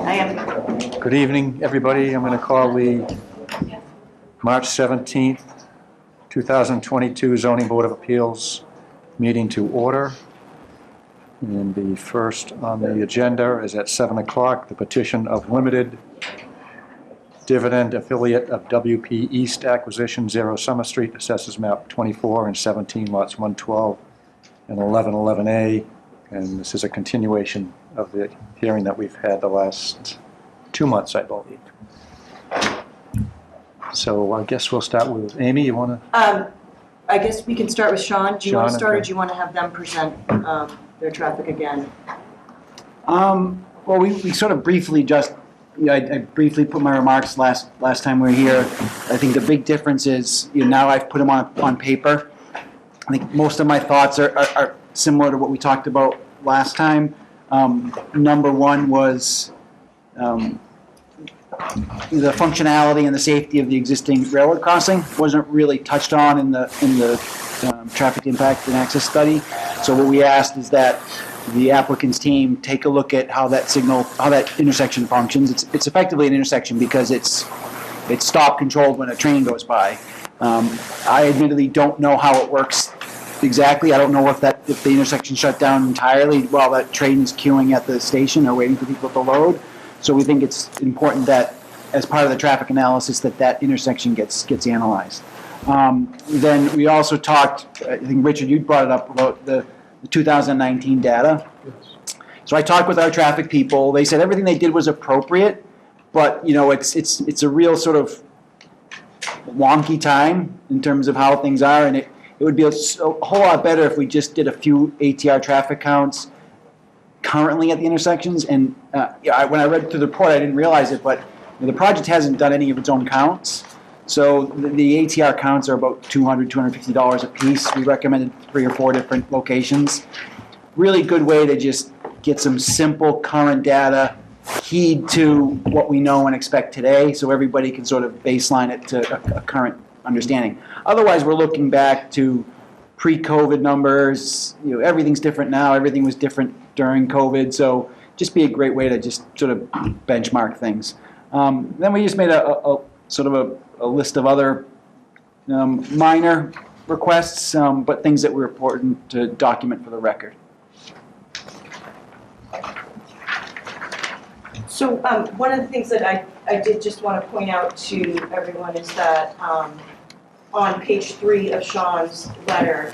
I am. Good evening, everybody. I'm going to call the March 17th, 2022 Zoning Board of Appeals meeting to order. And the first on the agenda is at 7 o'clock, the petition of Limited Dividend Affiliate of WP East Acquisition, 0 Summer Street, assesses map 24 and 17, lots 112 and 1111A. And this is a continuation of the hearing that we've had the last 2 months, I believe. So I guess we'll start with Amy. You want to? I guess we can start with Sean. Do you want to start, okay. or do you want to have them present their traffic again? Well, we sort of briefly just, I briefly put my remarks last time we were here. I think the big difference is, now I've put them on paper. I think most of my thoughts are similar to what we talked about last time. Number one was the functionality and the safety of the existing railroad crossing wasn't really touched on in the traffic impact and access study. So what we asked is that the applicant's team take a look at how that intersection functions. It's effectively an intersection because it's stop controlled when a train goes by. I admittedly don't know how it works exactly. I don't know if the intersection shut down entirely while that train is queuing at the station or waiting for people to load. So we think it's important that, as part of the traffic analysis, that intersection gets analyzed. Then we also talked, I think Richard, you brought it up, about the 2019 data. Yes. So I talked with our traffic people. They said everything they did was appropriate, but it's a real sort of wonky time in terms of how things are, and it would be a whole lot better if we just did a few ATR traffic counts currently at the intersections. And when I read through the report, I didn't realize it, but the project hasn't done any of its own counts. So the ATR counts are about $200, $250 a piece. We recommended 3 or 4 different locations. Really good way to just get some simple current data, keyed to what we know and expect today, so everybody can sort of baseline it to a current understanding. Otherwise, we're looking back to pre-COVID numbers. Everything's different now. Everything was different during COVID, so just be a great way to just sort of benchmark things. Then we just made a sort of a list of other minor requests, but things that were important to document for the record. So one of the things that I did just want to point out to everyone is that on page 3 of Sean's letter,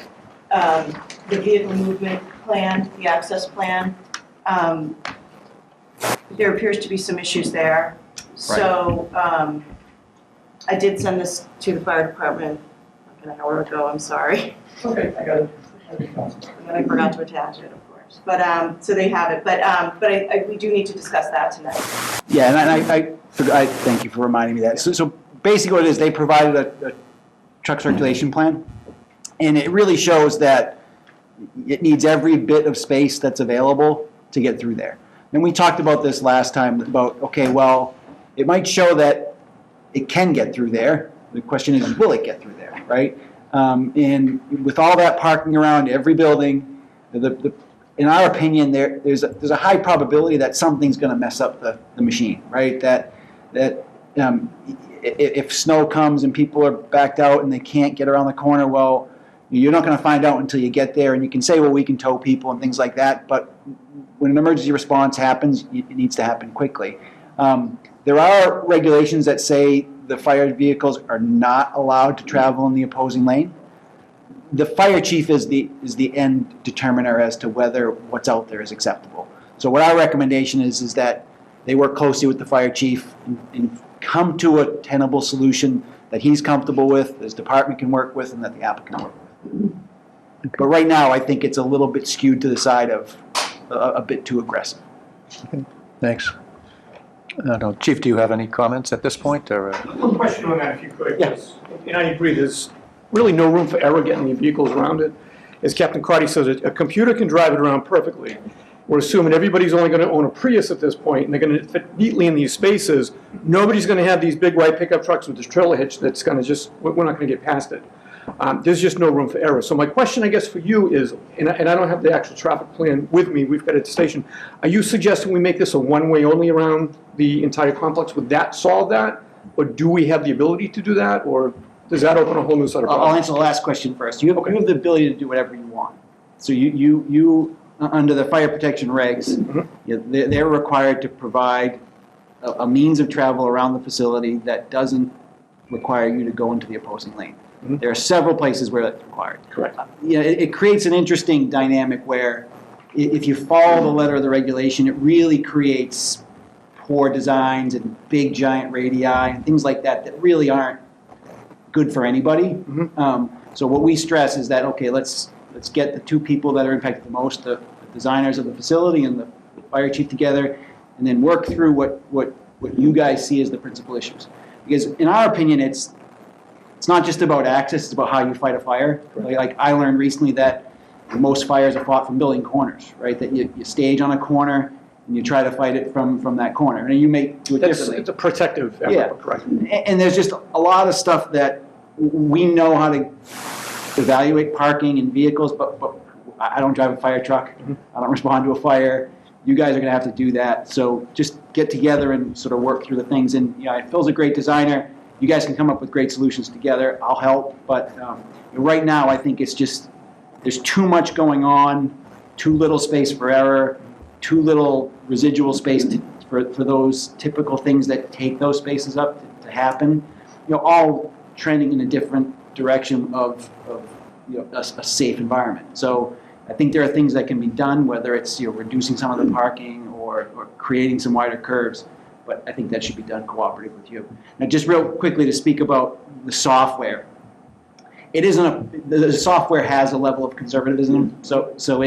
the vehicle movement plan, the access plan, there appears to be some issues there. So I did send this to the fire department like an hour ago. I'm sorry. Okay, I got it. And then I forgot to attach it, of course. But so they have it. But we do need to discuss that tonight. Yeah, and I thank you for reminding me that. So basically, what it is, they provided a truck circulation plan, and it really shows that it needs every bit of space that's available to get through there. And we talked about this last time about, okay, well, it might show that it can get through there. The question is, will it get through there, right? And with all that parking around every building, in our opinion, there's a high probability that something's going to mess up the machine, right? That if snow comes and people are backed out and they can't get around the corner, well, you're not going to find out until you get there. And you can say, well, we can tow people and things like that, but when an emergency response happens, it needs to happen quickly. There are regulations that say the fire vehicles are not allowed to travel in the opposing lane. The fire chief is the end determiner as to whether what's out there is acceptable. So what our recommendation is that they work closely with the fire chief and come to a tenable solution that he's comfortable with, his department can work with, and that the applicant can work with. Okay. But right now, I think it's a little bit skewed to the side of a bit too aggressive. Okay. Thanks. Chief, do you have any comments at this point? Or? One question on that, if you could. Yes. And I agree, there's really no room for error getting the vehicles around it. As Captain Cotter says, a computer can drive it around perfectly. We're assuming everybody's only going to own a Prius at this point, and they're going to fit neatly in these spaces. Nobody's going to have these big white pickup trucks with this trailer hitch that's going to just, we're not going to get past it. There's just no room for error. So my question, I guess, for you is, and I don't have the actual traffic plan with me, we've got it at the station. Are you suggesting we make this a one-way only around the entire complex? Would that solve that? Or do we have the ability to do that? Or does that open a whole new set of I'll problems? answer the last question first. You have the ability to do whatever you want. So you under the fire protection regs, they're required to provide a means of travel around the facility that doesn't require you to go into the opposing lane. There are several places where that's required. Correct. It creates an interesting dynamic where if you follow the letter of the regulation, it really creates poor designs and big giant radii and things like that that really aren't good for anybody. So what we stress is that, okay, let's get the two people that are impacted the most, the designers of the facility and the fire chief together, and then work through what you guys see as the principal issues. Because in our opinion, it's not just about access, it's about how you fight a fire. Like I learned recently that most fires are fought from building corners, right? That you stage on a corner and you try to fight it from that corner. And you may do it differently. It's a protective effort, Yeah. correct? And there's just a lot of stuff that we know how to evaluate parking and vehicles, but I don't drive a fire truck. I don't respond to a fire. You guys are going to have to do that. So just get together and sort of work through the things. And Phil's a great designer. You guys can come up with great solutions together. I'll help. But right now, I think it's just there's too much going on, too little space for error, too little residual space for those typical things that take those spaces up to happen. All trending in a different direction of a safe environment. So I think there are things that can be done, whether it's reducing some of the parking or creating some wider curves, but I think that should be done cooperative with you. Now, just real quickly to speak about the software. The software has a level of conservatism, so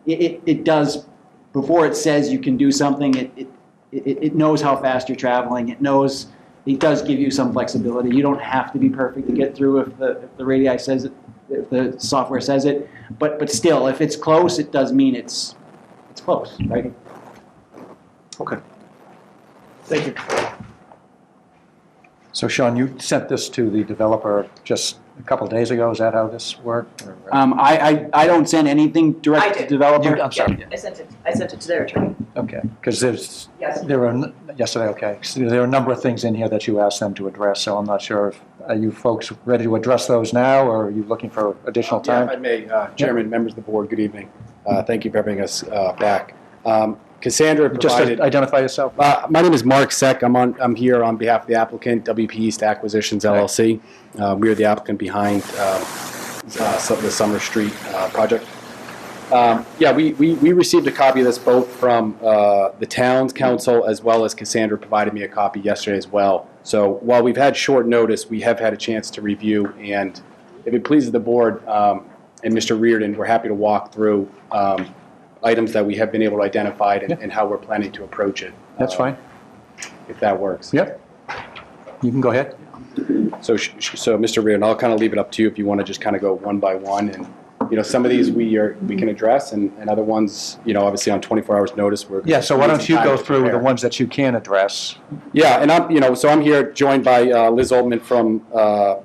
it does, before it says you can do something, it knows how fast you're traveling. It does give you some flexibility. You don't have to be perfect to get through if the radii says it, if the software says it, but still, if it's close, it does mean it's close, right? Okay. Thank you. So Sean, you sent this to the developer just a couple days ago. Is that how this worked? Or, I don't send anything direct I to did. the developer. I'm sorry. Yeah, I sent it to their attorney. Okay, because Yes. there were, yesterday, okay. So there are a number of things in here that you asked them to address, so I'm not sure are you folks ready to address those now, or are you looking for additional Yeah, time? if I may, Chairman, members of the board, good evening. Thank you for having us back. Cassandra Just provided. identify yourself. My name is Mark Seck. I'm here on behalf of the applicant, WP East Acquisitions LLC. We are the applicant behind the Summer Street project. We received a copy of this both from the town's council as well as Cassandra provided me a copy yesterday as well. So while we've had short notice, we have had a chance to review, and if it pleases the board and Mr. Reardon, we're happy to walk through items that we have been able to identify and how we're planning to approach it. That's fine. If that works. Yep. You can go ahead. So Mr. Reardon, I'll kind of leave it up to you if you want to just kind of go one by one. And, some of these we can address and other ones, obviously on 24 hours notice. Yeah, so why don't you go through the ones that you can address? Yeah, and I'm here joined by Liz Altman from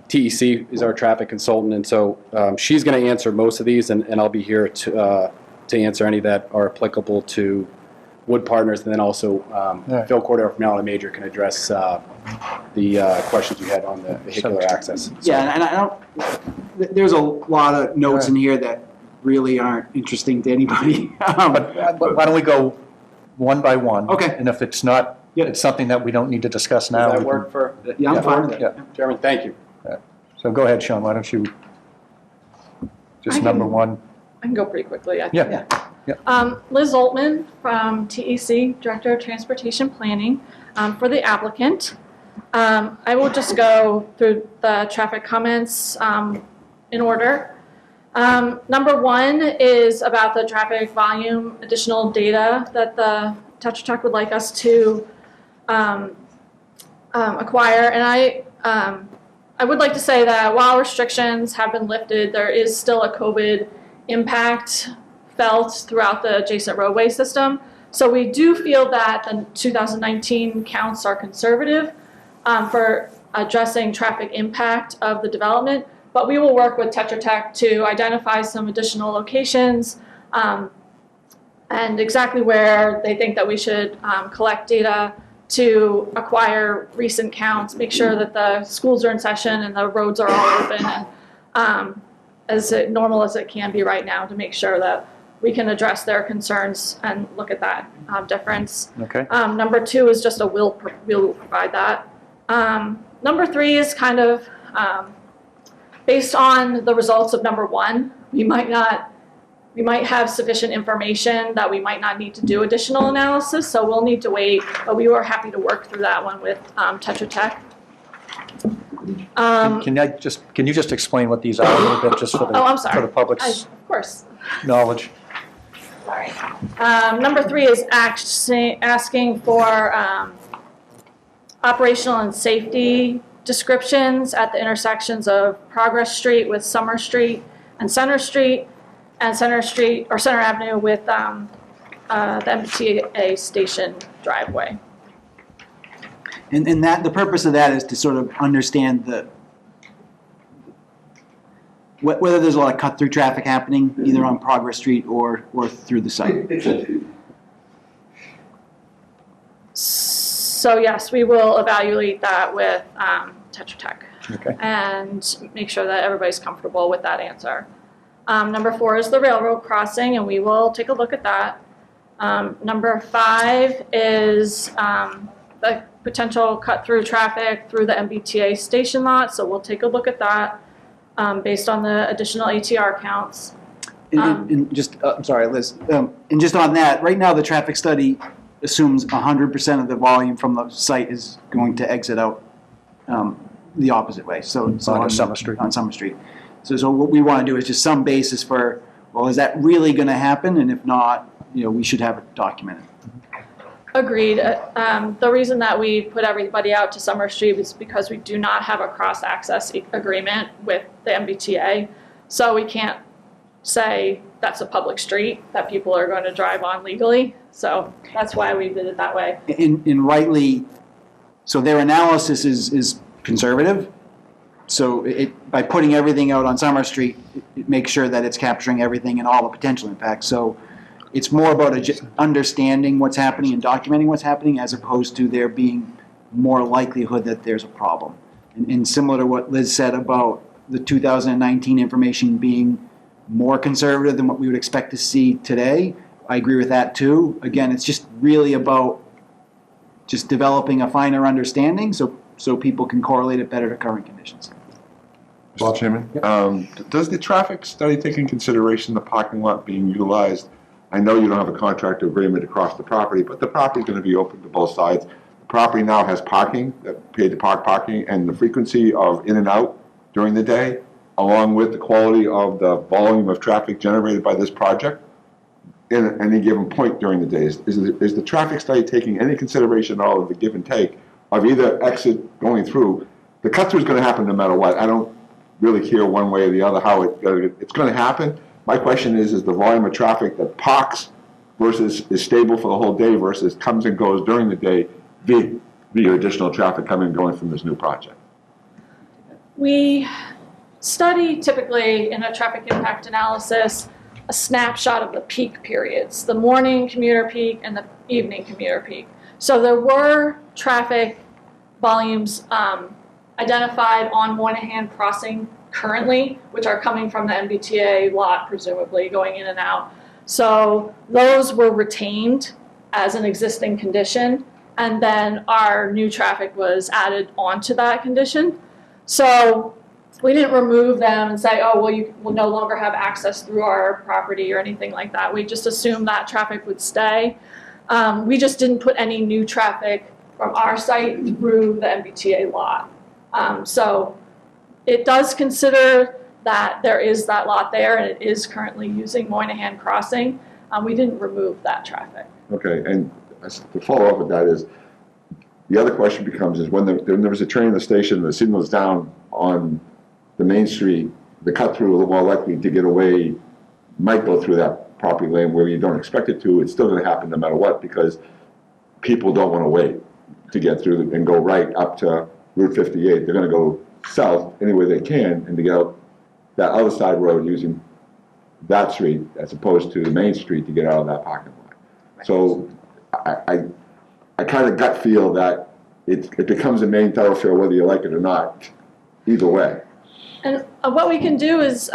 TEC, is our traffic consultant. And so she's going to answer most of these, and I'll be here to answer any that are applicable to Wood Partners, and then also Phil Cordero from Allen Major can address the questions you had on the vehicular access. Yeah, and I don't. There's a lot of notes in here that really aren't interesting to anybody. But why don't we go one by one? Okay. And if it's not, it's something that we don't need to discuss now. Does that we work for? Yeah, I'm fine with it. Yeah. Chairman, thank you. So go ahead, Sean, why don't you, just number one. I can go pretty quickly. I think. Yeah. Liz Altman from TEC, Director of Transportation Planning, for the applicant. I will just go through the traffic comments in order. Number one is about the traffic volume, additional data that the Tetra Tech would like us to acquire. And I would like to say that while restrictions have been lifted, there is still a COVID impact felt throughout the adjacent roadway system. So we do feel that the 2019 counts are conservative for addressing traffic impact of the development, But we will work with Tetra Tech to identify some additional locations and exactly where they think that we should collect data to acquire recent counts, make sure that the schools are in session and the roads are all open and as normal as it can be right now, to make sure that we can address their concerns and look at that difference. Okay. Number 2 is just we'll provide that. Number 3 is kind of based on the results of number 1. We might have sufficient information that we might not need to do additional analysis, so we'll need to wait, but we were happy to work through that one with Tetra Tech. Can you just explain what these are a little bit, just for I'm sorry. for the public's Of course. knowledge? Sorry. Number 3 is asking for operational and safety descriptions at the intersections of Progress Street with Summer Street and Center Street, and Center Avenue with the Mbta station driveway. And that, the purpose of that is to sort of understand whether there's a lot of cut-through traffic happening, either on Progress Street or through the site. So yes, we will evaluate that with Tetra Tech. Okay. And make sure that everybody's comfortable with that answer. Number 4 is the railroad crossing, and we will take a look at that. Number 5 is the potential cut-through traffic through the MBTA station lot, so we'll take a look at that based on the additional ATR counts. And just, I'm sorry, Liz, and just on that, right now the traffic study assumes 100% of the volume from the site is going to exit out the opposite way, so On Summer Street. On Summer Street. So what we want to do is just some basis for, well, is that really going to happen? And if not, we should have it documented. Agreed. The reason that we put everybody out to Summer Street is because we do not have a cross-access agreement with the MBTA. So we can't say that's a public street that people are going to drive on legally. So that's why we did it that way. And rightly, so their analysis is conservative. So by putting everything out on Summer Street, it makes sure that it's capturing everything and all the potential impacts. So it's more about understanding what's happening and documenting what's happening, as opposed to there being more likelihood that there's a problem. And similar to what Liz said about the 2019 information being more conservative than what we would expect to see today, I agree with that too. Again, it's just really about just developing a finer understanding so people can correlate it better to current conditions. Mr. Chairman, does the traffic study take in consideration the parking lot being utilized? I know you don't have a contract agreement across the property, but the property is going to be open to both sides. The property now has parking, paid to park parking, and the frequency of in and out during the day, along with the quality of the volume of traffic generated by this project in any given point during the day. Is the traffic study taking any consideration at all of the give and take of either exit going through? The cut-through is going to happen no matter what. I don't really care one way or the other how it's going to happen. My question is the volume of traffic that parks versus is stable for the whole day versus comes and goes during the day via additional traffic coming and going from this new project? We study typically in a traffic impact analysis a snapshot of the peak periods, the morning commuter peak and the evening commuter peak. So there were traffic volumes identified on Moynihan Crossing currently, which are coming from the MBTA lot, presumably going in and out. So those were retained as an existing condition, and then our new traffic was added onto that condition. So we didn't remove them and say, oh, well, you will no longer have access through our property or anything like that. We just assumed that traffic would stay. We just didn't put any new traffic from our site through the MBTA lot. So it does consider that there is that lot there, and it is currently using Moynihan Crossing. We didn't remove that traffic. Okay, and to follow up with that is, the other question becomes is when there was a train in the station, the signal is down on the main street, the cut through a little more likely to get away might go through that property lane where you don't expect it to. It's still going to happen no matter what, because people don't want to wait to get through and go right up to Route 58. They're going to go south any way they can and to get out that other side road using that street as opposed to the main street to get out of that parking lot. So I kind of gut feel that it becomes a main thoroughfare whether you like it or not, either way. And what we can do is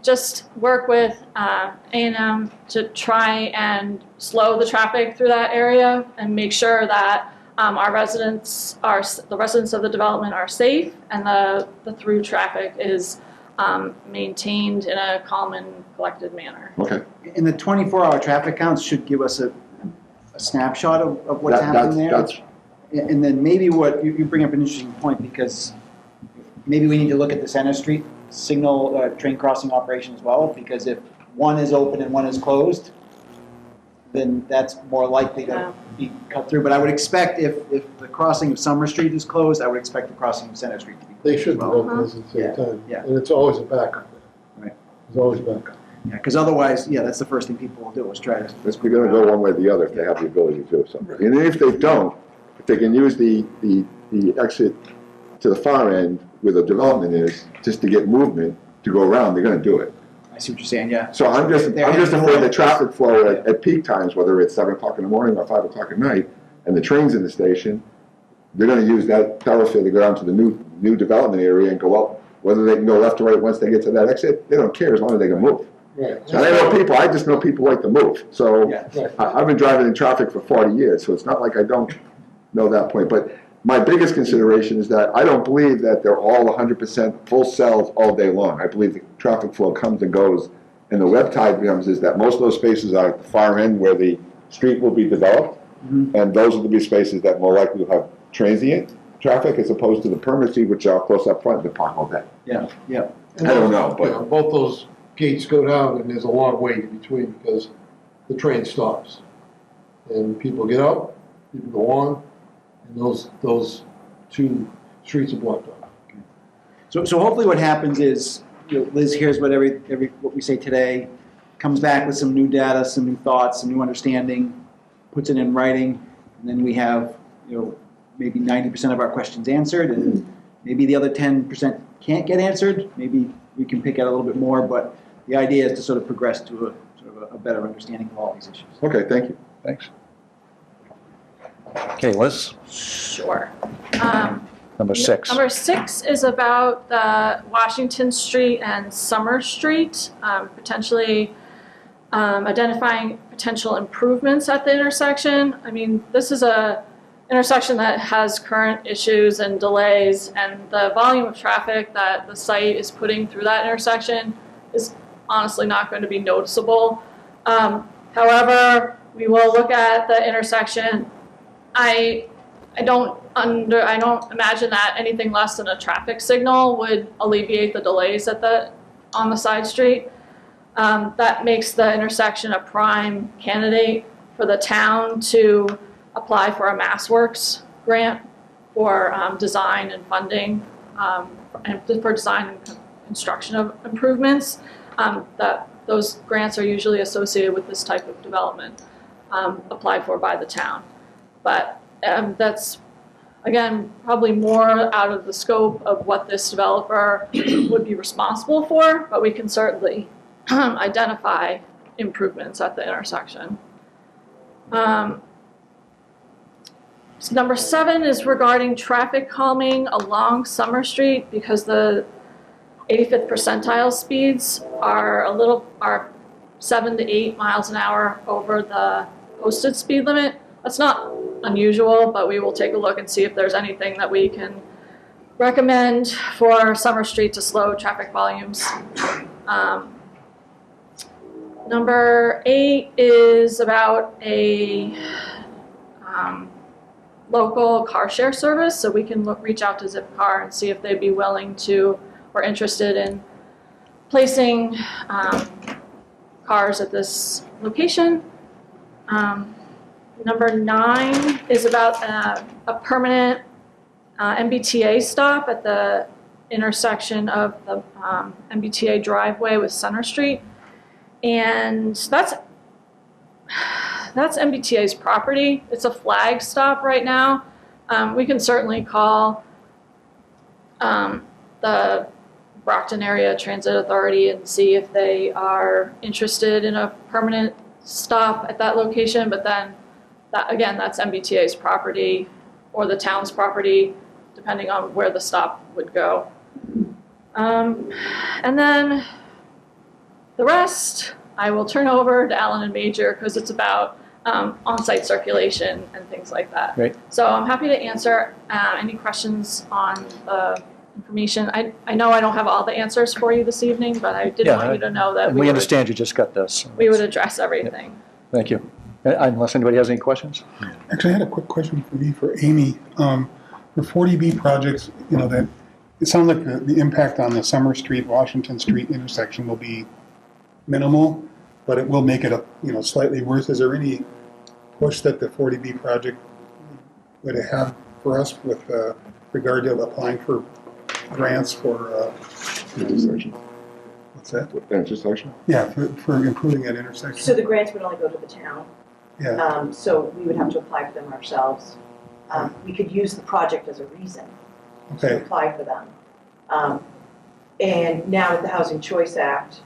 just work with A&M to try and slow the traffic through that area and make sure that the residents of the development are safe and the through traffic is maintained in a calm and collected manner. Okay. And the 24-hour traffic counts should give us a snapshot of what's happening there. That's And then maybe what, you bring up an interesting point, because maybe we need to look at the Center Street signal train crossing operation as well, because if one is open and one is closed, then that's more likely to be cut through. But I would expect if the crossing of Summer Street is closed, I would expect the crossing of Center Street to be closed. They should be as well. open at the same time. Yeah. And it's always a backup. Right. There's always a backup. Yeah, because otherwise, that's the first thing people will do is try to. It's going to go one way or the other if they have the ability to do something. And if they don't, if they can use the exit to the far end where the development is, just to get movement to go around, they're going to do it. I see what you're saying, yeah. So I'm just afraid the traffic flow at peak times, whether it's 7 o'clock in the morning or 5 o'clock at night, and the train's in the station, they're going to use that thoroughfare to go down to the new development area and go up. Whether they can go left or right once they get to that exit, they don't care as long as they can move. Right. And I just know people like to move. So I've been driving in traffic for 40 years, so it's not like I don't know that point. But my biggest consideration is that I don't believe that they're all 100% full cells all day long. I believe the traffic flow comes and goes. And the web tide becomes is that most of those spaces are at the far end where the street will be developed. Mm-hmm. And those will be spaces that more likely will have transient traffic as opposed to the permanent street, which are close up front, the park all day. Yeah. I don't know, but Both those gates go down and there's a long wait in between because the train stops. And people get out, people go on, and those two streets are blocked off. So hopefully what happens is, Liz hears what what we say today, comes back with some new data, some new thoughts, some new understanding, puts it in writing, and then we have, maybe 90% of our questions answered, and maybe the other 10% can't get answered. Maybe we can pick out a little bit more, but the idea is to sort of progress to a better understanding of all these issues. okay, thank you. Thanks. Okay, Liz, Sure. number 6. Number 6 is about the Washington Street and Summer Street, potentially identifying potential improvements at the intersection. I mean, this is a intersection that has current issues and delays, and the volume of traffic that the site is putting through that intersection is honestly not going to be noticeable. However, we will look at the intersection. I don't imagine that anything less than a traffic signal would alleviate the delays on the side street. That makes the intersection a prime candidate for the town to apply for a MassWorks grant for design and funding, and for design and construction of improvements. Those grants are usually associated with this type of development, applied for by the town. But that's, again, probably more out of the scope of what this developer would be responsible for, but we can certainly identify improvements at the intersection. So number 7 is regarding traffic calming along Summer Street, because the 85th percentile speeds are 7 to 8 miles an hour over the posted speed limit. That's not unusual, but we will take a look and see if there's anything that we can recommend for Summer Street to slow traffic volumes. Number 8 is about a local car share service, so we can reach out to Zipcar and see if they'd be willing to or interested in placing cars at this location. Number 9 is about a permanent Mbta stop at the intersection of the Mbta driveway with Center Street. And that's Mbta's property. It's a flag stop right now. We can certainly call the Brockton Area Transit Authority and see if they are interested in a permanent stop at that location, but then that, again, that's MBTA's property or the town's property, depending on where the stop would go. And then the rest, I will turn over to Alan and Major because it's about on-site circulation and things like that. Great. So I'm happy to answer any questions on the information. I know I don't have all the answers for you this evening, but I did Yeah, want you to know that And we understand you just got this. we would address everything. Thank you. Unless anybody has any questions? Actually, I had a quick question for Amy. For 40B projects, that it sounds like the impact on the Summer Street, Washington Street intersection will be minimal, but it will make it slightly worse. Is there any push that the 40B project would have for us with regard to applying for grants for Intersection. what's that? Intersection? Yeah, for improving that intersection. So the grants would only go to the town. Yeah. So we would have to apply for them ourselves. We could use the project as a reason to Okay. apply for them. And now with the Housing Choice Act,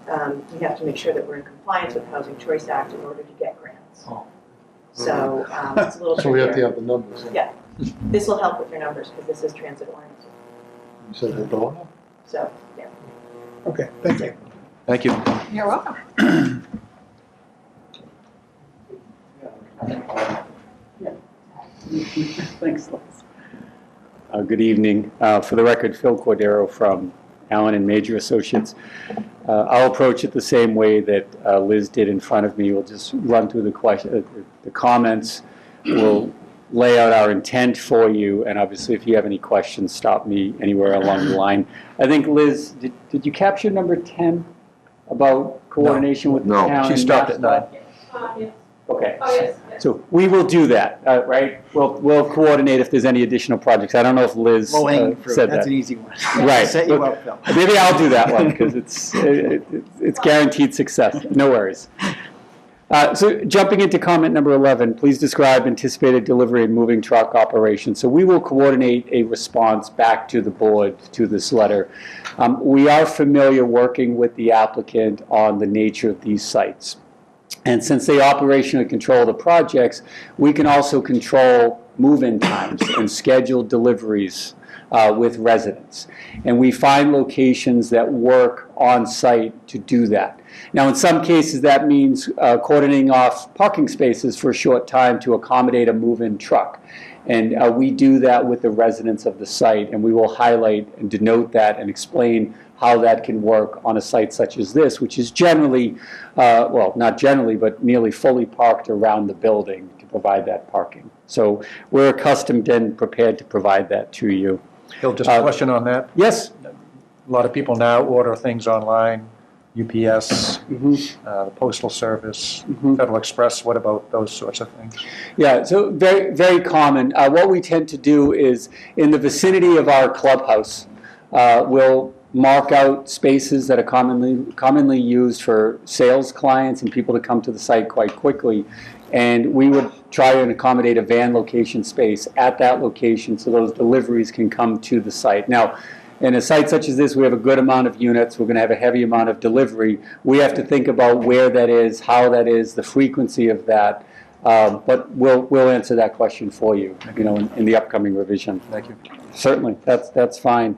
we have to make sure that we're in compliance with the Housing Choice Act in order to get grants. Oh. So it's a little So we have to trickier. have the numbers. Yeah. This will help with your numbers because this is transit oriented. You said they're going up? So, yeah. Okay, thank you. Thank you. You're welcome. Thanks, Liz. Good evening. For the record, Phil Cordero from Allen and Major Associates. I'll approach it the same way that Liz did in front of me. We'll just run through the comments. We'll lay out our intent for you, and obviously if you have any questions, stop me anywhere along the line. I think, Liz, did you capture number 10 about coordination with the No. town? She and stopped at Mass? 9. Okay. Oh, yes. So we will do that, right? We'll coordinate if there's any additional projects. I don't know if Liz Low-hanging fruit, said that's that. an easy one. Right. Set you up, Phil. Maybe I'll do that one because it's guaranteed success. No worries. So jumping into comment number 11, please describe anticipated delivery and moving truck operation. So we will coordinate a response back to the board to this letter. We are familiar working with the applicant on the nature of these sites. And since they operationally control the projects, we can also control move-in times and schedule deliveries with residents. And we find locations that work on site to do that. Now, in some cases, that means cordoning off parking spaces for a short time to accommodate a move-in truck. And we do that with the residents of the site, and we will highlight and denote that and explain how that can work on a site such as this, which is generally, well, not generally, but nearly fully parked around the building to provide that parking. So we're accustomed and prepared to provide that to you. Bill, just a question on that. Yes? A lot of people now order things online, UPS, the Postal Service, Federal Express. What about those sorts of things? Yeah, so very, very common. What we tend to do is in the vicinity of our clubhouse, we'll mark out spaces that are commonly used for sales clients and people to come to the site quite quickly. And we would try and accommodate a van location space at that location so those deliveries can come to the site. Now, in a site such as this, we have a good amount of units. We're going to have a heavy amount of delivery. We have to think about where that is, how that is, the frequency of that. But we'll answer that question for you, in the upcoming revision. Thank you. Certainly, that's fine.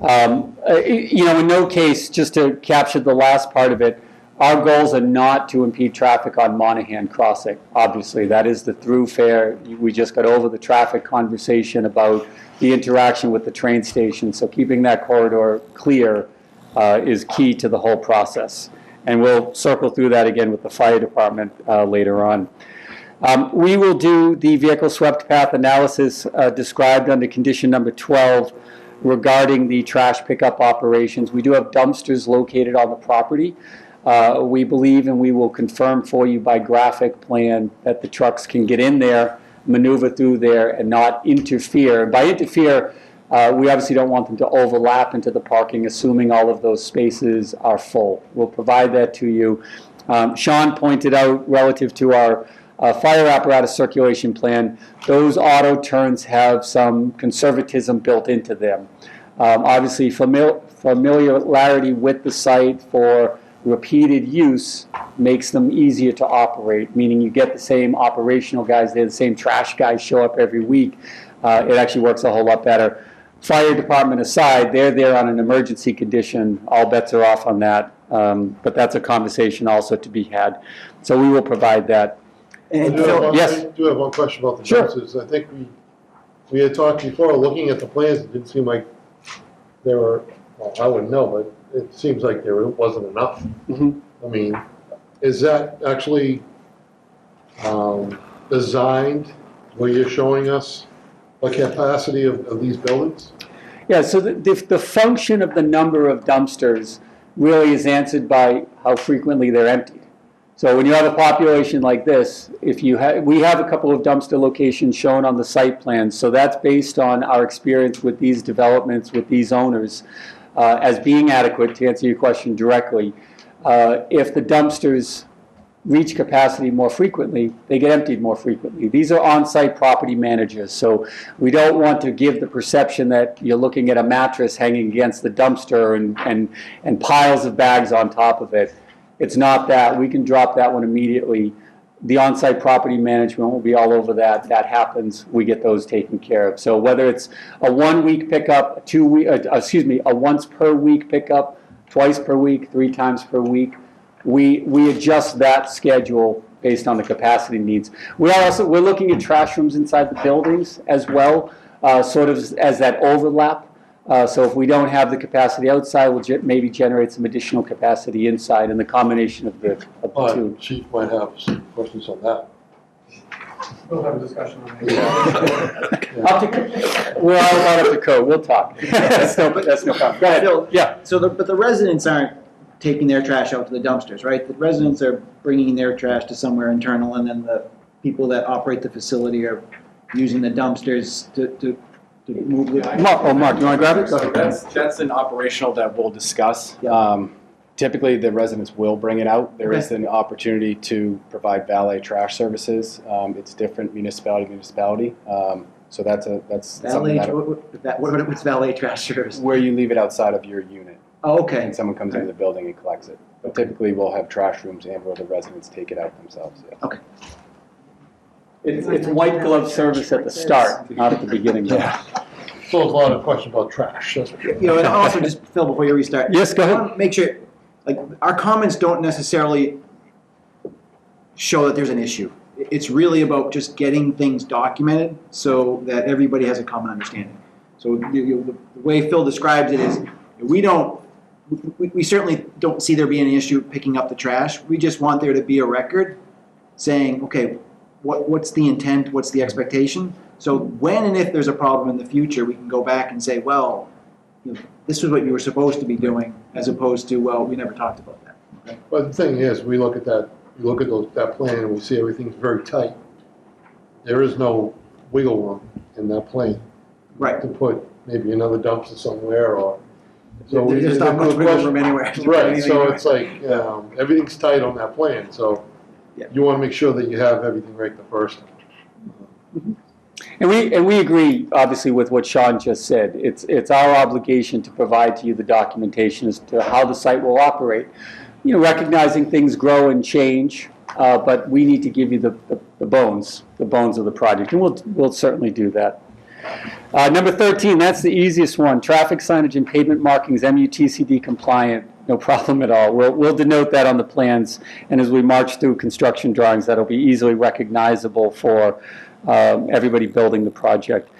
In no case, just to capture the last part of it, our goals are not to impede traffic on Monahan Crossing. Obviously, that is the thoroughfare. We just got over the traffic conversation about the interaction with the train station. So keeping that corridor clear is key to the whole process. And we'll circle through that again with the fire department later on. We will do the vehicle swept path analysis described under condition number 12 regarding the trash pickup operations. We do have dumpsters located on the property. We believe, and we will confirm for you by graphic plan, that the trucks can get in there, maneuver through there, and not interfere. By interfere, we obviously don't want them to overlap into the parking, assuming all of those spaces are full. We'll provide that to you. Sean pointed out, relative to our fire apparatus circulation plan, those auto turns have some conservatism built into them. Obviously, familiarity with the site for repeated use makes them easier to operate, meaning you get the same operational guys there, the same trash guys show up every week. It actually works a whole lot better. Fire department aside, they're there on an emergency condition. All bets are off on that. But that's a conversation also to be had. So we will provide that. And Phil, yes? I do have one question about the Sure. dumpsters. I think we had talked before, looking at the plans, it didn't seem like there were, well, I wouldn't know, but it seems like there wasn't enough. Mhm. I mean, is that actually designed where you're showing us the capacity of these buildings? Yeah, so the function of the number of dumpsters really is answered by how frequently they're emptied. So when you have a population like this, we have a couple of dumpster locations shown on the site plan, so that's based on our experience with these developments, with these owners, as being adequate, to answer your question directly. If the dumpsters reach capacity more frequently, they get emptied more frequently. These are on-site property managers, so we don't want to give the perception that you're looking at a mattress hanging against the dumpster and piles of bags on top of it. It's not that. We can drop that one immediately. The on-site property management will be all over that. That happens. We get those taken care of. So whether it's a 1 week pickup, a once per week pickup, twice per week, 3 times per week, we adjust that schedule based on the capacity needs. We're looking at trash rooms inside the buildings as well, sort of as that overlap. So if we don't have the capacity outside, we'll maybe generate some additional capacity inside, and the combination of the two. Chief might have some questions on that. We'll have a discussion on that. We're all about up to code. We'll talk. That's no problem. Go ahead. Phil, Yeah. So but the residents aren't taking their trash out to the dumpsters, right? The residents are bringing their trash to somewhere internal, and then the people that operate the facility are using the dumpsters to move it. Mark, you want to grab it? Go ahead. That's an operational that we'll discuss. Yeah. Typically, the residents will bring it out. There Okay. is an opportunity to provide valet trash services. It's different municipality to municipality. So that's something Valet, that, what's valet trash service? where you leave it outside of your unit Oh, okay. and someone comes into the building and collects it. But typically, we'll have trash rooms and where the residents take it out themselves. Yes. Okay. It's white glove service at the start, not at the beginning. Yeah. So there's a lot of questions about trash, that's for sure. You know, and also just, Phil, before you restart. Yes, go ahead. I want to make sure, like, our comments don't necessarily show that there's an issue. It's really about just getting things documented so that everybody has a common understanding. So the way Phil describes it is, we certainly don't see there being an issue picking up the trash. We just want there to be a record saying, okay, what's the intent, what's the expectation? So when and if there's a problem in the future, we can go back and say, well, this is what you were supposed to be doing, as opposed to, well, we never talked about that. Okay? But the thing is, we look at that, that plan and we see everything's very tight. There is no wiggle room in that plan Right. to put maybe another dumpster somewhere or. So There's not much wiggle room anywhere. to put Right, anything so anywhere. it's like, everything's tight on that plan, so Yeah. you want to make sure that you have everything right the first time. And we agree, obviously, with what Sean just said. It's our obligation to provide to you the documentation as to how the site will operate. You know, recognizing things grow and change, but we need to give you the bones of the project, and we'll certainly do that. Number 13, that's the easiest one. Traffic signage and pavement markings, MUTCD compliant, no problem at all. We'll denote that on the plans, and as we march through construction drawings, that'll be easily recognizable for everybody building the project.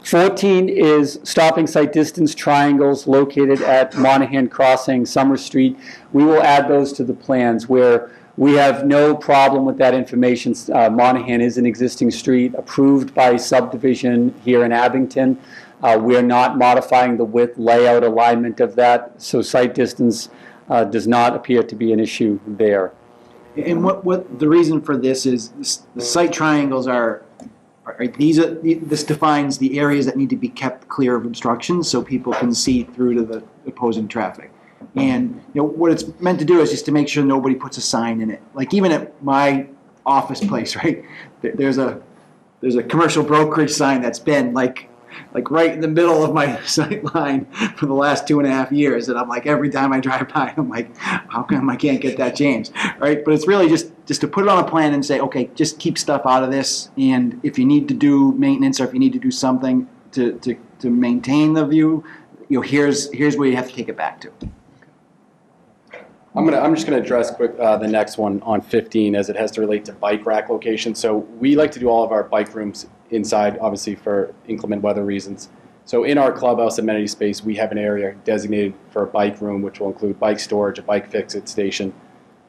14 is stopping site distance triangles located at Monahan Crossing, Summer Street. We will add those to the plans where we have no problem with that information. Monahan is an existing street approved by subdivision here in Abington. We're not modifying the width, layout, alignment of that, so site distance does not appear to be an issue there. And what the reason for this is, the site triangles this defines the areas that need to be kept clear of obstructions so people can see through to the opposing traffic. And what it's meant to do is just to make sure nobody puts a sign in it. Like even at my office place, right? There's a commercial brokerage sign that's been like like right in the middle of my sight line for the last 2.5 years. And I'm like, every time I drive by, I'm like, how come I can't get that changed, right? But it's really just to put it on a plan and say, okay, just keep stuff out of this. And if you need to do maintenance or if you need to do something to maintain the view, here's where you have to take it back to. I'm just gonna address quick the next one on 15 as it has to relate to bike rack location. So we like to do all of our bike rooms inside, obviously for inclement weather reasons. So in our clubhouse amenity space, we have an area designated for a bike room, which will include bike storage, a bike fix-it station.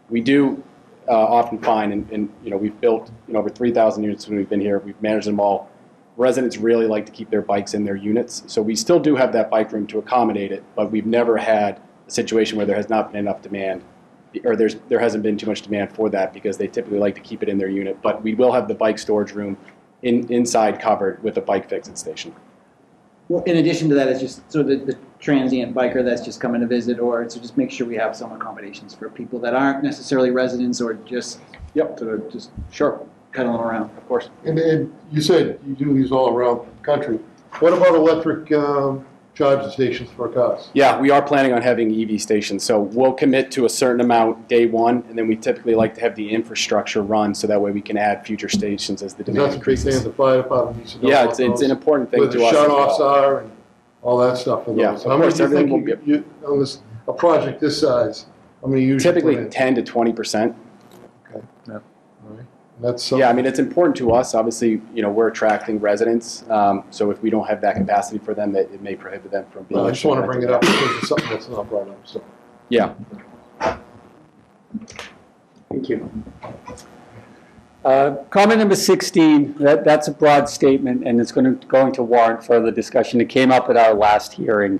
We do often find, and we've built over 3,000 units when we've been here. We've managed them all. Residents really like to keep their bikes in their units, so we still do have that bike room to accommodate it, but we've never had a situation where there has not been enough demand, or there hasn't been too much demand for that because they typically like to keep it in their unit. But we will have the bike storage room inside covered with a bike fix-it station. Well, in addition to that, it's just so that the transient biker that's just coming to visit, or to just make sure we have some accommodations for people that aren't necessarily residents or just just Sure, cuddling around. of course. And you said you do these all around the country. What about electric charging stations for cars? Yeah, we are planning on having EV stations, so we'll commit to a certain amount day one, and then we typically like to have the infrastructure run so that way we can add future stations as the demand That's a big thing increases. the fire department needs to know Yeah, about it's an those, important thing where to the us. as shut-offs well. are and all that stuff for those. Yeah, So of how many course, do you everything think will you, on this, a project this size, how many you usually Typically put in? 10 to 20%. All right. That's something. Yeah, I mean, it's important to us. Obviously, we're attracting residents, so if we don't have that capacity for them, it may prohibit them from being. I just want to bring it up because it's something that's not brought up, so. Yeah. Thank you. Comment number 16, that's a broad statement, and it's going to warrant further discussion. It came up at our last hearing.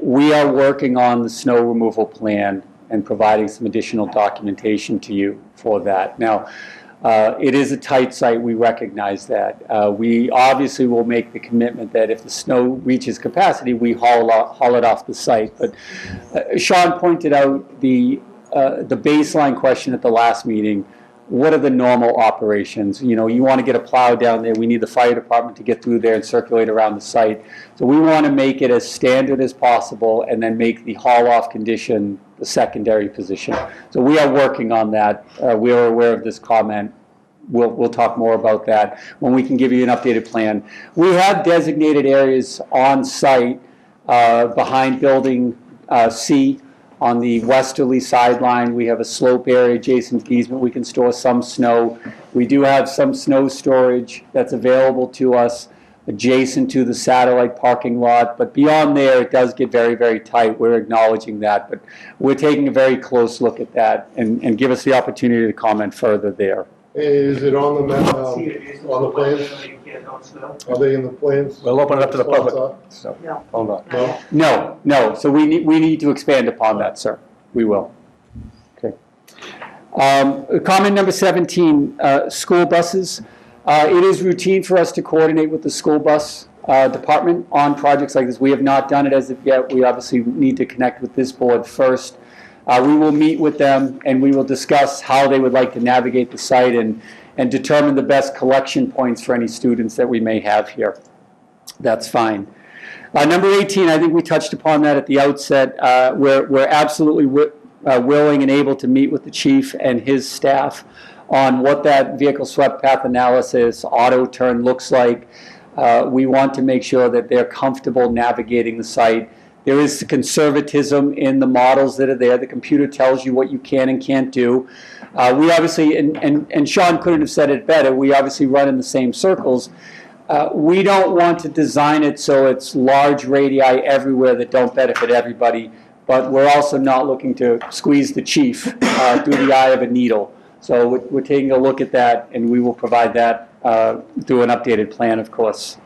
We are working on the snow removal plan and providing some additional documentation to you for that. Now, it is a tight site, we recognize that. We obviously will make the commitment that if the snow reaches capacity, we haul it off the site. But Sean pointed out the baseline question at the last meeting. What are the normal operations? You want to get a plow down there, we need the fire department to get through there and circulate around the site. So we want to make it as standard as possible and then make the haul-off condition the secondary position. So we are working on that. We are aware of this comment. We'll talk more about that when we can give you an updated plan. We have designated areas on site behind building C. On the westerly sideline, we have a slope area adjacent to the easement. We can store some snow. We do have some snow storage that's available to us adjacent to the satellite parking lot. But beyond there, it does get very, very tight. We're acknowledging that. But we're taking a very close look at that and give us the opportunity to comment further there. Is it on the map, on the plans? Are they in the plans? We'll open it up to the public. Spots So, hold on. No. So we need to expand upon that, sir. We will. Okay. Comment number 17, school buses. It is routine for us to coordinate with the school bus department on projects like this. We have not done it as of yet. We obviously need to connect with this board first. We will meet with them and we will discuss how they would like to navigate the site and determine the best collection points for any students that we may have here. That's fine. Number 18, I think we touched upon that at the outset. We're absolutely willing and able to meet with the chief and his staff on what that vehicle swept path analysis, auto turn looks like. We want to make sure that they're comfortable navigating the site. There is conservatism in the models that are there. The computer tells you what you can and can't do. We obviously, and Sean couldn't have said it better, we obviously run in the same circles. We don't want to design it so it's large radii everywhere that don't benefit everybody, but we're also not looking to squeeze the chief through the eye of a needle. So we're taking a look at that, and we will provide that through an updated plan, of course.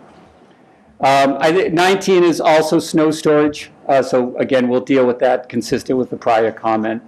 19 is also snow storage. So again, we'll deal with that consistent with the prior comment.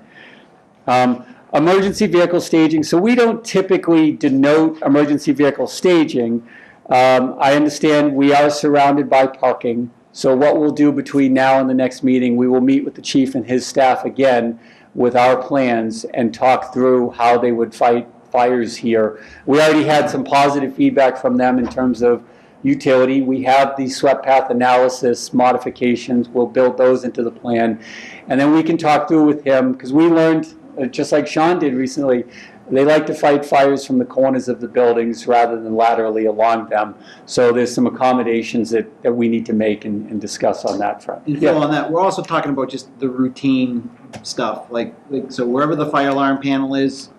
Emergency vehicle staging. So we don't typically denote emergency vehicle staging. I understand we are surrounded by parking. So what we'll do between now and the next meeting, we will meet with the chief and his staff again with our plans and talk through how they would fight fires here. We already had some positive feedback from them in terms of utility. We have the swept path analysis modifications. We'll build those into the plan. And then we can talk through with him, because we learned, just like Sean did recently, they like to fight fires from the corners of the buildings rather than laterally along them. So there's some accommodations that we need to make and discuss on that front. And Phil, on that, we're also talking about just the routine stuff, like so wherever the fire alarm panel is.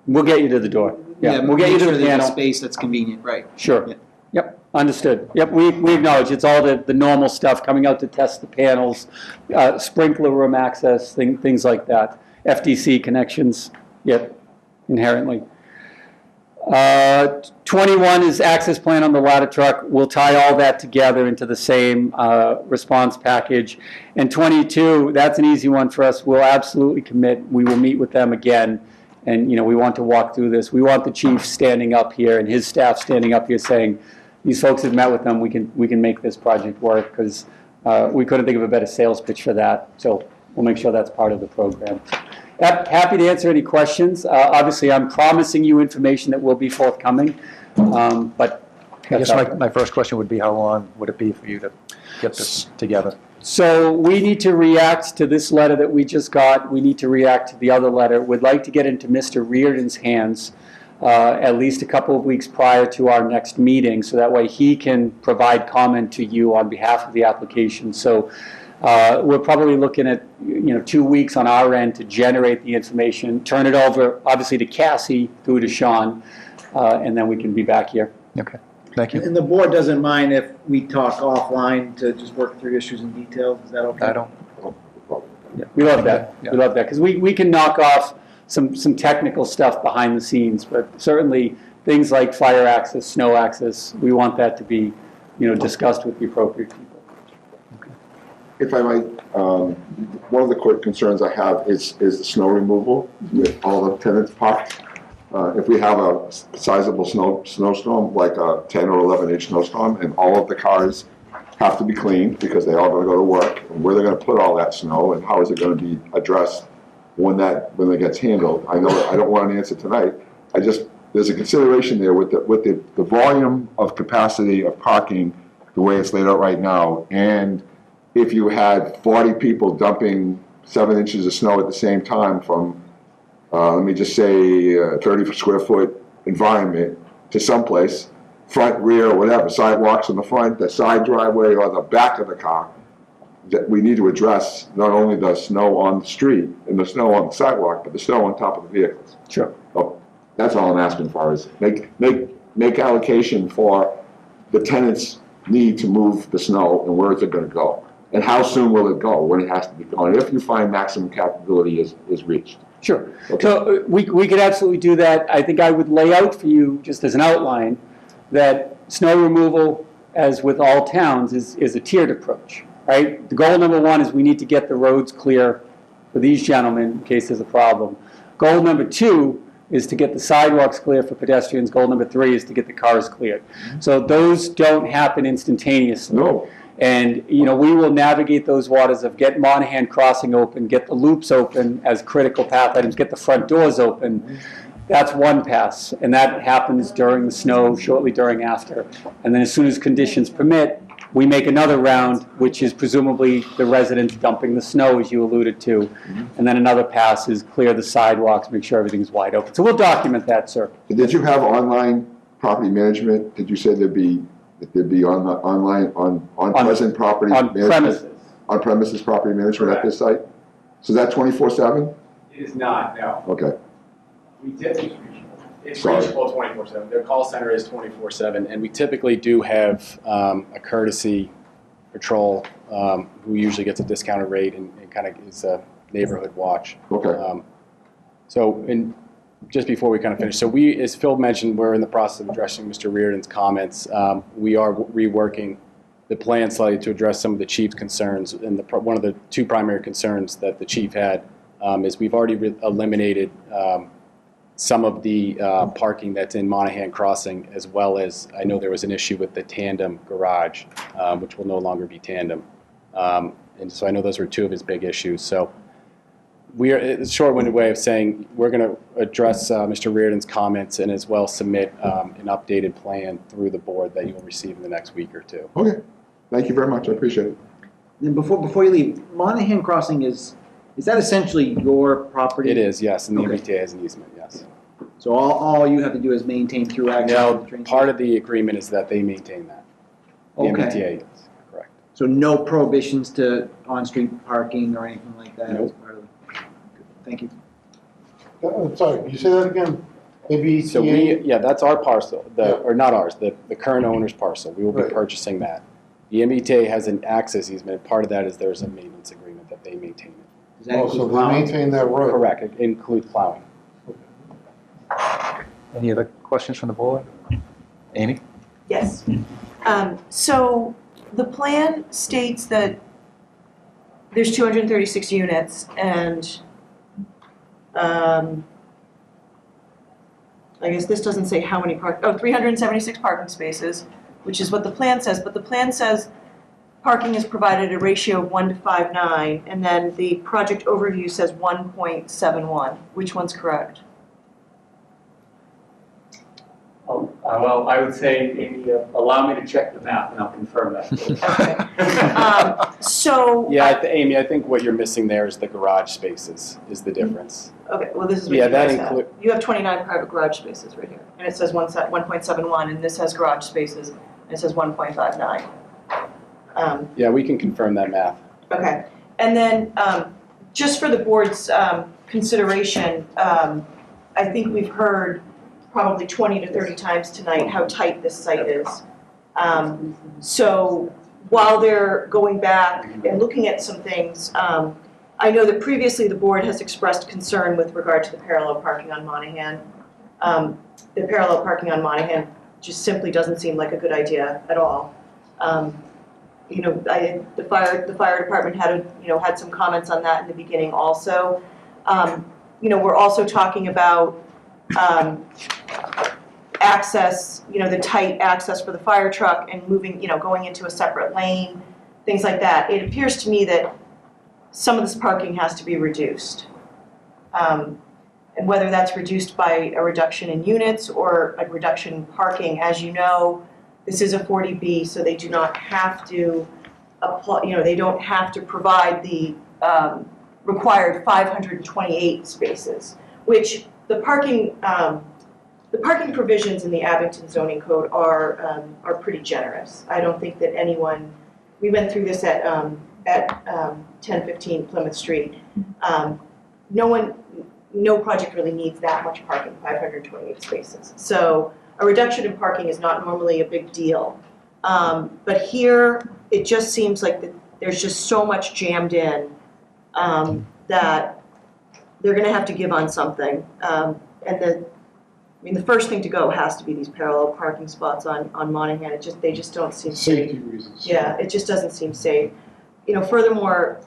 We'll get you to the door. Yeah, we'll get you make to sure the there's a panel. space that's convenient, right? Sure. Yeah. Yep, understood. Yep, we acknowledge it's all the normal stuff, coming out to test the panels, sprinkler room access, things like that. FDC connections, yep, inherently. 21 is access plan on the ladder truck. We'll tie all that together into the same response package. And 22, that's an easy one for us. We'll absolutely commit. We will meet with them again. And, we want to walk through this. We want the chief standing up here and his staff standing up here saying, these folks have met with them, we can make this project work, because we couldn't think of a better sales pitch for that. So we'll make sure that's part of the program. Happy to answer any questions. Obviously, I'm promising you information that will be forthcoming, but. I guess my first question would be, how long would it be for you to get this together? So we need to react to this letter that we just got. We need to react to the other letter. We'd like to get into Mr. Reardon's hands at least a couple of weeks prior to our next meeting, so that way he can provide comment to you on behalf of the application. So we're probably looking at 2 weeks on our end to generate the information, turn it over obviously to Cassie, through to Sean, and then we can be back here. Okay, thank you. And the board doesn't mind if we talk offline to just work through issues in detail? Is that okay? I don't. Yeah, we love that. Yeah. We love that, because we can knock off some technical stuff behind the scenes, but certainly things like fire access, snow access, we want that to be, discussed with the appropriate people. If I might, one of the quick concerns I have is the snow removal with all the tenants parked. If we have a sizable snowstorm, like a 10 or 11-inch snowstorm, and all of the cars have to be cleaned because they all got to go to work, and where they're going to put all that snow, and how is it going to be addressed when it gets handled? I know I don't want an answer tonight. There's a consideration there with the volume of capacity of parking, the way it's laid out right now, and if you had 40 people dumping 7 inches of snow at the same time from, let me just say, a 30 square foot environment to someplace, front, rear, whatever, sidewalks in the front, the side driveway, or the back of the car, that we need to address not only the snow on the street and the snow on the sidewalk, but the snow on top of the vehicles. Sure. So that's all I'm asking for, is make allocation for the tenants' need to move the snow, and where is it going to go? And how soon will it go, when it has to be gone, if you find maximum capability is reached? Sure. Okay. So we could absolutely do that. I think I would lay out for you, just as an outline, that snow removal, as with all towns, is a tiered approach, right? The goal number 1 is we need to get the roads clear for these gentlemen in case there's a problem. Goal number 2 is to get the sidewalks clear for pedestrians. Goal number 3 is to get the cars cleared. So those don't happen instantaneously. No. And, we will navigate those waters of get Monahan Crossing open, get the loops open as critical path items, get the front doors open. That's one pass, and that happens during the snow, shortly during after. And then as soon as conditions permit, we make another round, which is presumably the residents dumping the snow, as you alluded to. And then another pass is clear the sidewalks, make sure everything's wide open. So we'll document that, sir. Did you have online property management? Did you say there'd be online on present property On management? premises. On premises property management at this site? So is that 24/7? It is not, no. Okay. It's Sorry. reachable 24/7. Their call center is 24/7, and we typically do have a courtesy patrol who usually gets a discounted rate and kind of is a neighborhood watch. Okay. Just before we kind of finish, so as Phil mentioned, we're in the process of addressing Mr. Reardon's comments. We are reworking the plan slightly to address some of the chief's concerns, and one of the 2 primary concerns that the chief had is we've already eliminated some of the parking that's in Monahan Crossing, as well as I know there was an issue with the tandem garage, which will no longer be tandem. And so I know those were 2 of his big issues. So It's a short-winded way of saying we're going to address Mr. Reardon's comments and as well submit an updated plan through the board that you'll receive in the next week or two. Okay, thank you very much, I appreciate it. Then before you leave, Monahan Crossing is that essentially your property? It is, yes, and the Okay. MBTA has an easement, yes. So all you have to do is maintain through access to No, the train part station? of the agreement is that they maintain that. The Okay. MBTA does, correct. So no prohibitions to on-street parking or anything like that as Nope. part of it? Thank you. Sorry, can you say that again? Maybe So that's our parcel, or not ours, the current owner's parcel. We will be Right. purchasing that. The MBTA has an access easement. Part of that is there's a maintenance agreement that they maintain it. Does that Oh, so include they plowing? maintain that road? Correct, it includes plowing. Any other questions from the board? Amy? Yes. So the plan states that there's 236 units and I guess this doesn't say how many 376 parking spaces, which is what the plan says, but the plan says parking is provided at a ratio of 1 to 5.9, and then the project overview says 1.71. Which one's correct? Well, I would say, Amy, allow me to check the map and I'll confirm that. Okay. So. Yeah, Amy, I think what you're missing there is the garage spaces is the difference. Okay, well, this is what Yeah, you that guys have. include- You have 29 private garage spaces right here, and it says 1.71, and this has garage spaces, and it says 1.59. Yeah, we can confirm that math. Okay, and then, just for the board's consideration, I think we've heard probably 20 to 30 times tonight how tight this site is. So while they're going back and looking at some things, I know that previously the board has expressed concern with regard to the parallel parking on Monahan. The parallel parking on Monahan just simply doesn't seem like a good idea at all. You know, the fire department had some comments on that in the beginning also. You know, we're also talking about access, you know, the tight access for the fire truck and moving, you know, going into a separate lane, things like that. It appears to me that some of this parking has to be reduced. And whether that's reduced by a reduction in units or a reduction in parking, as you know, this is a 40B, so they do not have to apply, you know, they don't have to provide the required 528 spaces, which the parking provisions in the Abington zoning code are pretty generous. I don't think that anyone, we went through this at 1015 Plymouth Street. No project really needs that much parking, 528 spaces. So a reduction in parking is not normally a big deal. But here, it just seems like there's just so much jammed in that they're gonna have to give on something. The first thing to go has to be these parallel parking spots on Monahan. They just don't seem safe. Safety reasons. Yeah, it just doesn't seem safe. You know, furthermore,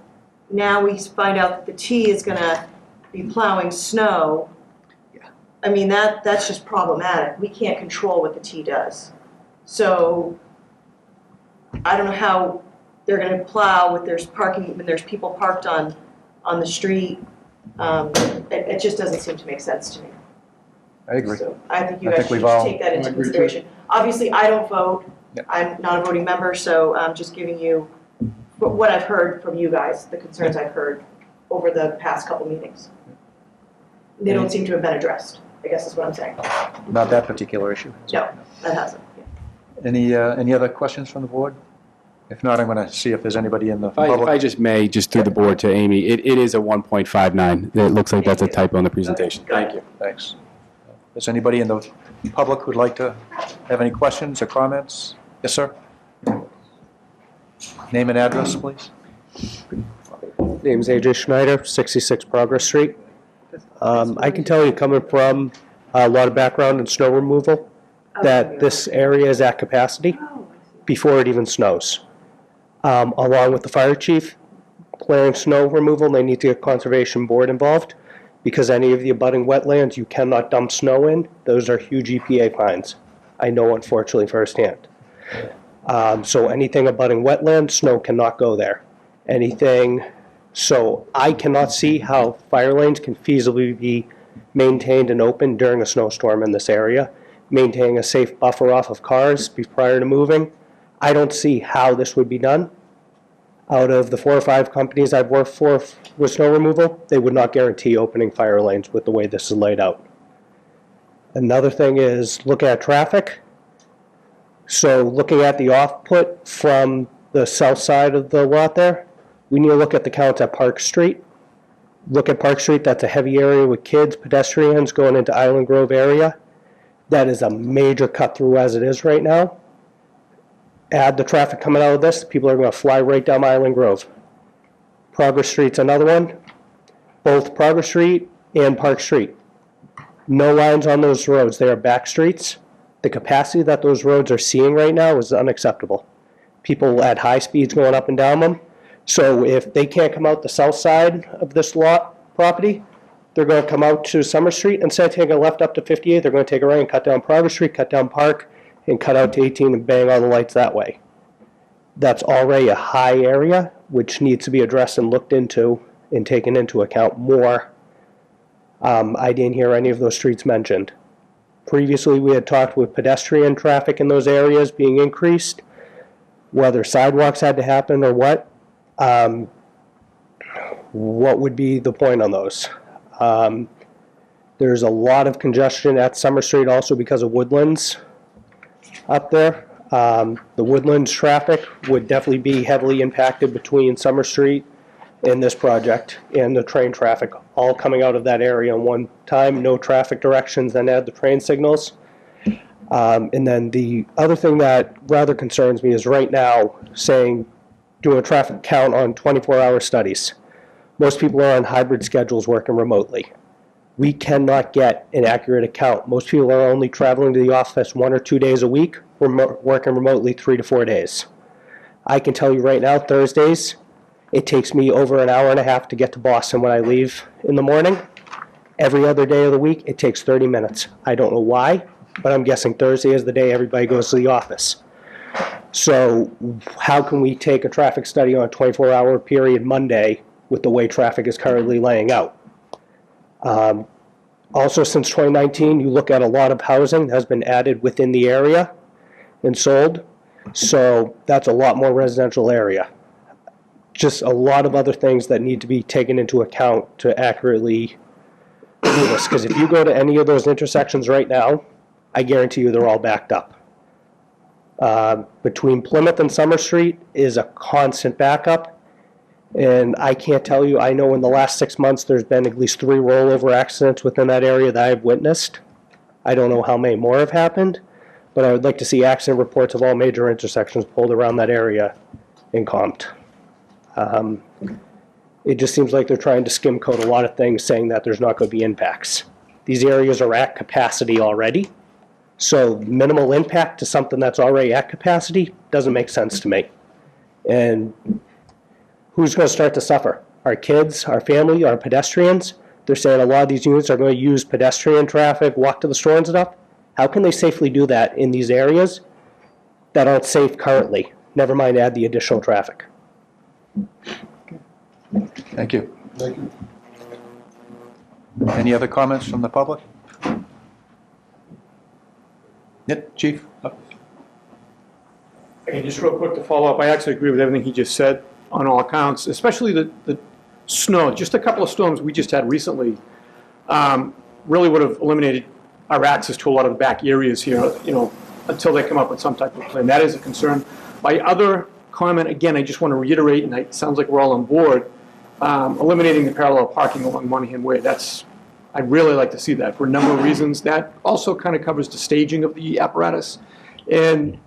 now we find out that the T is gonna be plowing snow. I mean, that's just problematic. We can't control what the T does. So I don't know how they're gonna plow when there's people parked on the street. It just doesn't seem to make sense to me. I agree. So I think you I guys think should we've just all- take that into I agree too. consideration. Obviously, I don't vote. Yep. I'm not a voting member, so I'm just giving you what I've heard from you guys, the concerns I've heard over the past couple meetings. They don't seem to have been addressed, I guess is what I'm saying. Not that particular issue. No, that hasn't. Yeah. Any other questions from the board? If not, I'm going to see if there's anybody in the If I public. just may, just through the board to Amy, it is a 1.59. It looks like that's a typo in the presentation. Thank you. Thanks. Is anybody in the public who'd like to have any questions or comments? Yes, sir? Name and address, please. Name's AJ Schneider, 66 Progress Street. I can tell you, coming from a lot of background in snow removal, that this area is at capacity before it even snows. Along with the fire chief, clearing snow removal, they need to get Conservation Board involved, because any of the abutting wetlands you cannot dump snow in. Those are huge EPA fines. I know, unfortunately, firsthand. So anything abutting wetland, snow cannot go there. Anything So I cannot see how fire lanes can feasibly be maintained and open during a snowstorm in this area, maintaining a safe buffer off of cars prior to moving. I don't see how this would be done. Out of the 4 or 5 companies I've worked for with snow removal, they would not guarantee opening fire lanes with the way this is laid out. Another thing is look at traffic. So looking at the off-put from the south side of the lot there, we need to look at the counts at Park Street. Look at Park Street, that's a heavy area with kids, pedestrians going into Island Grove area. That is a major cut through as it is right now. Add the traffic coming out of this, people are going to fly right down Island Grove. Progress Street's another one. Both Progress Street and Park Street. No lines on those roads, they are back streets. The capacity that those roads are seeing right now is unacceptable. People at high speeds going up and down them. So if they can't come out the south side of this lot property, they're going to come out to Summer Street. Instead of taking a left up to 58, they're going to take a right and cut down Progress Street, cut down Park, and cut out to 18 and bang all the lights that way. That's already a high area, which needs to be addressed and looked into and taken into account more. I didn't hear any of those streets mentioned. Previously, we had talked with pedestrian traffic in those areas being increased, whether sidewalks had to happen or what. What would be the point on those? There's a lot of congestion at Summer Street also because of Woodlands up there. The Woodlands traffic would definitely be heavily impacted between Summer Street and this project, and the train traffic all coming out of that area at one time. No traffic directions, then add the train signals. And then the other thing that rather concerns me is right now saying doing a traffic count on 24-hour studies. Most people are on hybrid schedules working remotely. We cannot get an accurate account. Most people are only traveling to the office 1 or 2 days a week. We're working remotely 3 to 4 days. I can tell you right now, Thursdays, it takes me over an hour and a half to get to Boston when I leave in the morning. Every other day of the week, it takes 30 minutes. I don't know why, but I'm guessing Thursday is the day everybody goes to the office. So how can we take a traffic study on a 24-hour period Monday with the way traffic is currently laying out? Also, since 2019, you look at a lot of housing that has been added within the area and sold. So that's a lot more residential area. Just a lot of other things that need to be taken into account to accurately do this. Because if you go to any of those intersections right now, I guarantee you they're all backed up. Between Plymouth and Summer Street is a constant backup. And I can't tell you, I know in the last 6 months there's been at least 3 rollover accidents within that area that I've witnessed. I don't know how many more have happened, but I would like to see accident reports of all major intersections pulled around that area and comped. It just seems like they're trying to skim coat a lot of things, saying that there's not going to be impacts. These areas are at capacity already, so minimal impact to something that's already at capacity doesn't make sense to me. And who's going to start to suffer? Our kids, our family, our pedestrians. They're saying a lot of these units are going to use pedestrian traffic, walk to the store and stuff. How can they safely do that in these areas that aren't safe currently? Never mind add the additional traffic. Thank you. Thank you. Any other comments from the public? Yep, Chief? Okay, just real quick to follow up, I actually agree with everything he just said on all accounts, especially the snow. Just a couple of storms we just had recently really would have eliminated our access to a lot of the back areas here, you know, until they come up with some type of plan. That is a concern. My other comment, again, I just want to reiterate, and it sounds like we're all on board, eliminating the parallel parking along Monahan Way. I'd really like to see that for a number of reasons. That also kind of covers the staging of the apparatus. And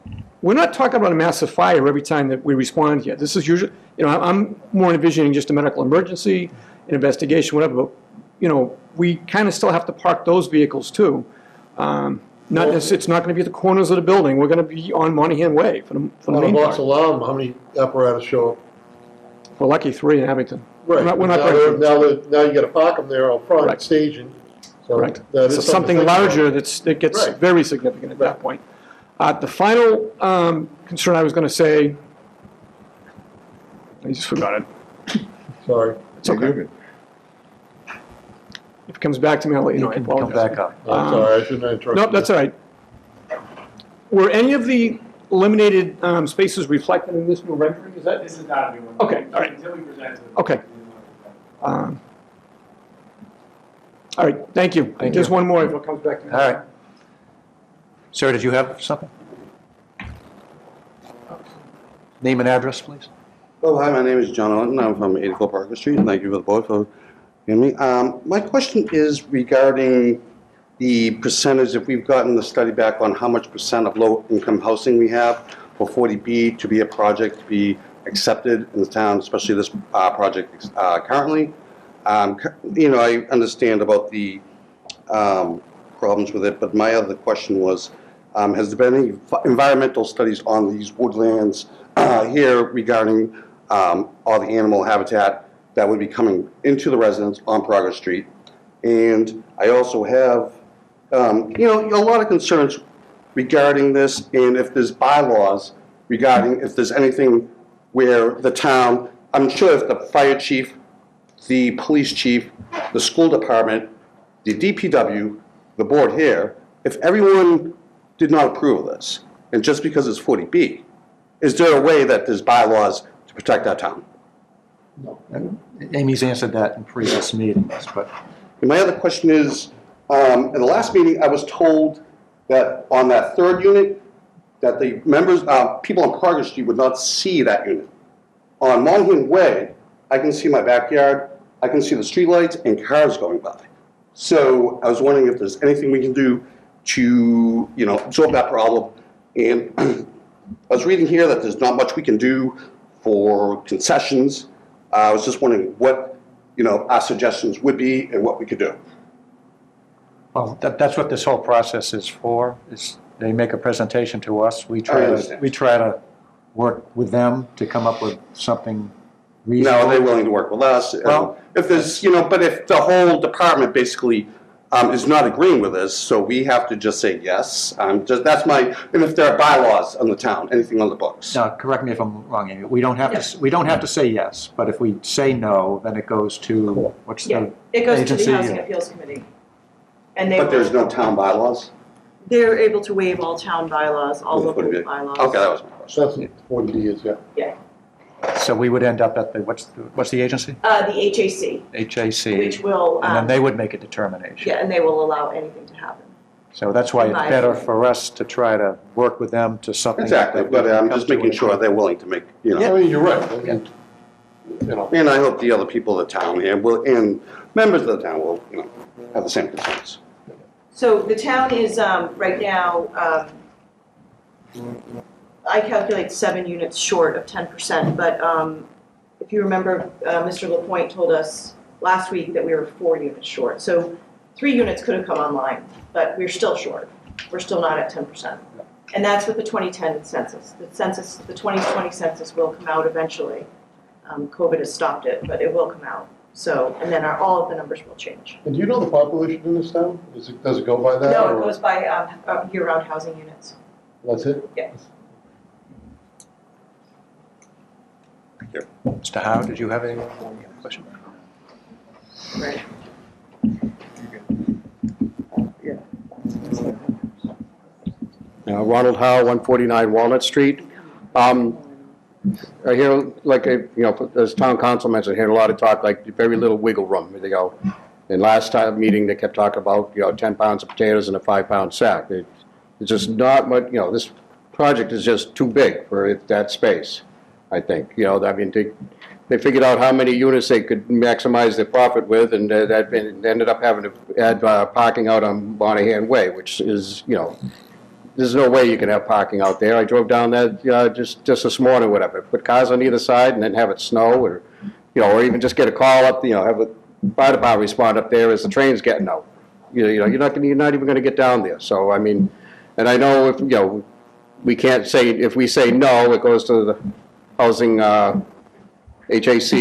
we're not talking about a massive fire every time that we respond here. This is usually, you know, I'm more envisioning just a medical emergency, an investigation, whatever. But, you know, we kind of still have to park those vehicles too. It's not going to be at the corners of the building. We're going to be on Monahan Way for the On a main box part. alarm, how many apparatus show up? We're lucky 3 in Abington. Right. We're not Now you gotta park them there out front, Correct. staging. So Correct. that is So something something to think about. larger that gets Right. very significant at that point. The final concern I was going to say, I just forgot it. Sorry. It's okay. If it comes back to me, I'll let you know. I You can come apologize. back up. I'm sorry, I shouldn't have interrupted. Nope, that's all right. Were any of the eliminated spaces reflected in this new rendering? Is that? This is not a new one. Okay, all right. Until we present it. Okay. All right, thank you. Thank Just you. one more if it comes back to me. All right. Sir, did you have something? Name and address, please. Oh, hi, my name is John Otten. I'm from 84 Parker Street. Thank you for the board for hearing me. My question is regarding the percentage, if we've gotten the study back on how much percent of low-income housing we have for 40B to be a project to be accepted in the town, especially this project currently. I understand about the problems with it, but my other question was, has there been any environmental studies on these woodlands here regarding all the animal habitat that would be coming into the residence on Progress Street? And I also have, a lot of concerns regarding this, and if there's bylaws regarding if there's anything where the town, I'm sure if the fire chief, the police chief, the school department, the DPW, the board here, if everyone did not approve of this, and just because it's 40B, is there a way that there's bylaws to protect our town? Amy's answered that in previous meetings, but And my other question is, in the last meeting, I was told that on that third unit, that the members, people on Progress Street would not see that unit. On Monahan Way, I can see my backyard, I can see the streetlights and cars going by. So I was wondering if there's anything we can do to, absorb that problem. And I was reading here that there's not much we can do for concessions. I was just wondering what, our suggestions would be and what we could do. well, that's what this whole process is for, is they make a presentation to us. We I try understand. to work with them to come up with something reasonable. Now, are they willing to work with us? Well- If there's, but if the whole department basically is not agreeing with this, so we have to just say yes. That's and if there are bylaws on the town, anything on the books. Now, correct me if I'm wrong, Amy, we don't have to say yes, but if we say no, then it goes to, what's Yeah, the it goes to agency? the Housing Appeals Committee. And But there's no town bylaws? they're able to waive all town bylaws, all Would local it be- bylaws. Okay, that was my question. That's what 40B is, yeah. Yeah, So we would end up at what's the agency? the HAC, HAC, which will, and then they would make a determination. yeah, and they will allow anything to happen. So that's why it's In my better opinion. for us to try to work with them to something. Exactly, that we but can I'm come just to making an sure agreement. they're willing to make, I mean, you're right. I mean, And I hope the other people of the town here and members of the town will, have the same concerns. So the town is, right now, I calculate 7 units short of 10%, but if you remember, Mr. LaPointe told us last week that we were 4 units short. So 3 units could have come online, but we're still short. We're still not at 10%. And that's with the 2010 census. The 2020 census will come out eventually. COVID has stopped it, but it will come out. So, and then all of the numbers will change. and do you know the population in this town? Does it go by that? No, or- it goes by year-round housing units. That's it? Yeah. Mr. Howe, did you have any question? Right. Ronald Howe, 149 Walnut Street. I hear, as town council mentioned, I hear a lot of talk, like very little wiggle room. They go, and last time meeting, they kept talking about, 10 pounds of potatoes in a 5-pound sack. It's just not much, this project is just too big for that space, I think. They figured out how many units they could maximize their profit with, and that ended up having to add parking out on Monahan Way, which is, there's no way you can have parking out there. I drove down there just this morning, whatever. Put cars on either side and then have it snow, or even just get a call up. Have a fire department respond up there as the train's getting out. You're not even going to get down there. So I mean, and I know if we can't say, if we say no, it goes to the housing HAC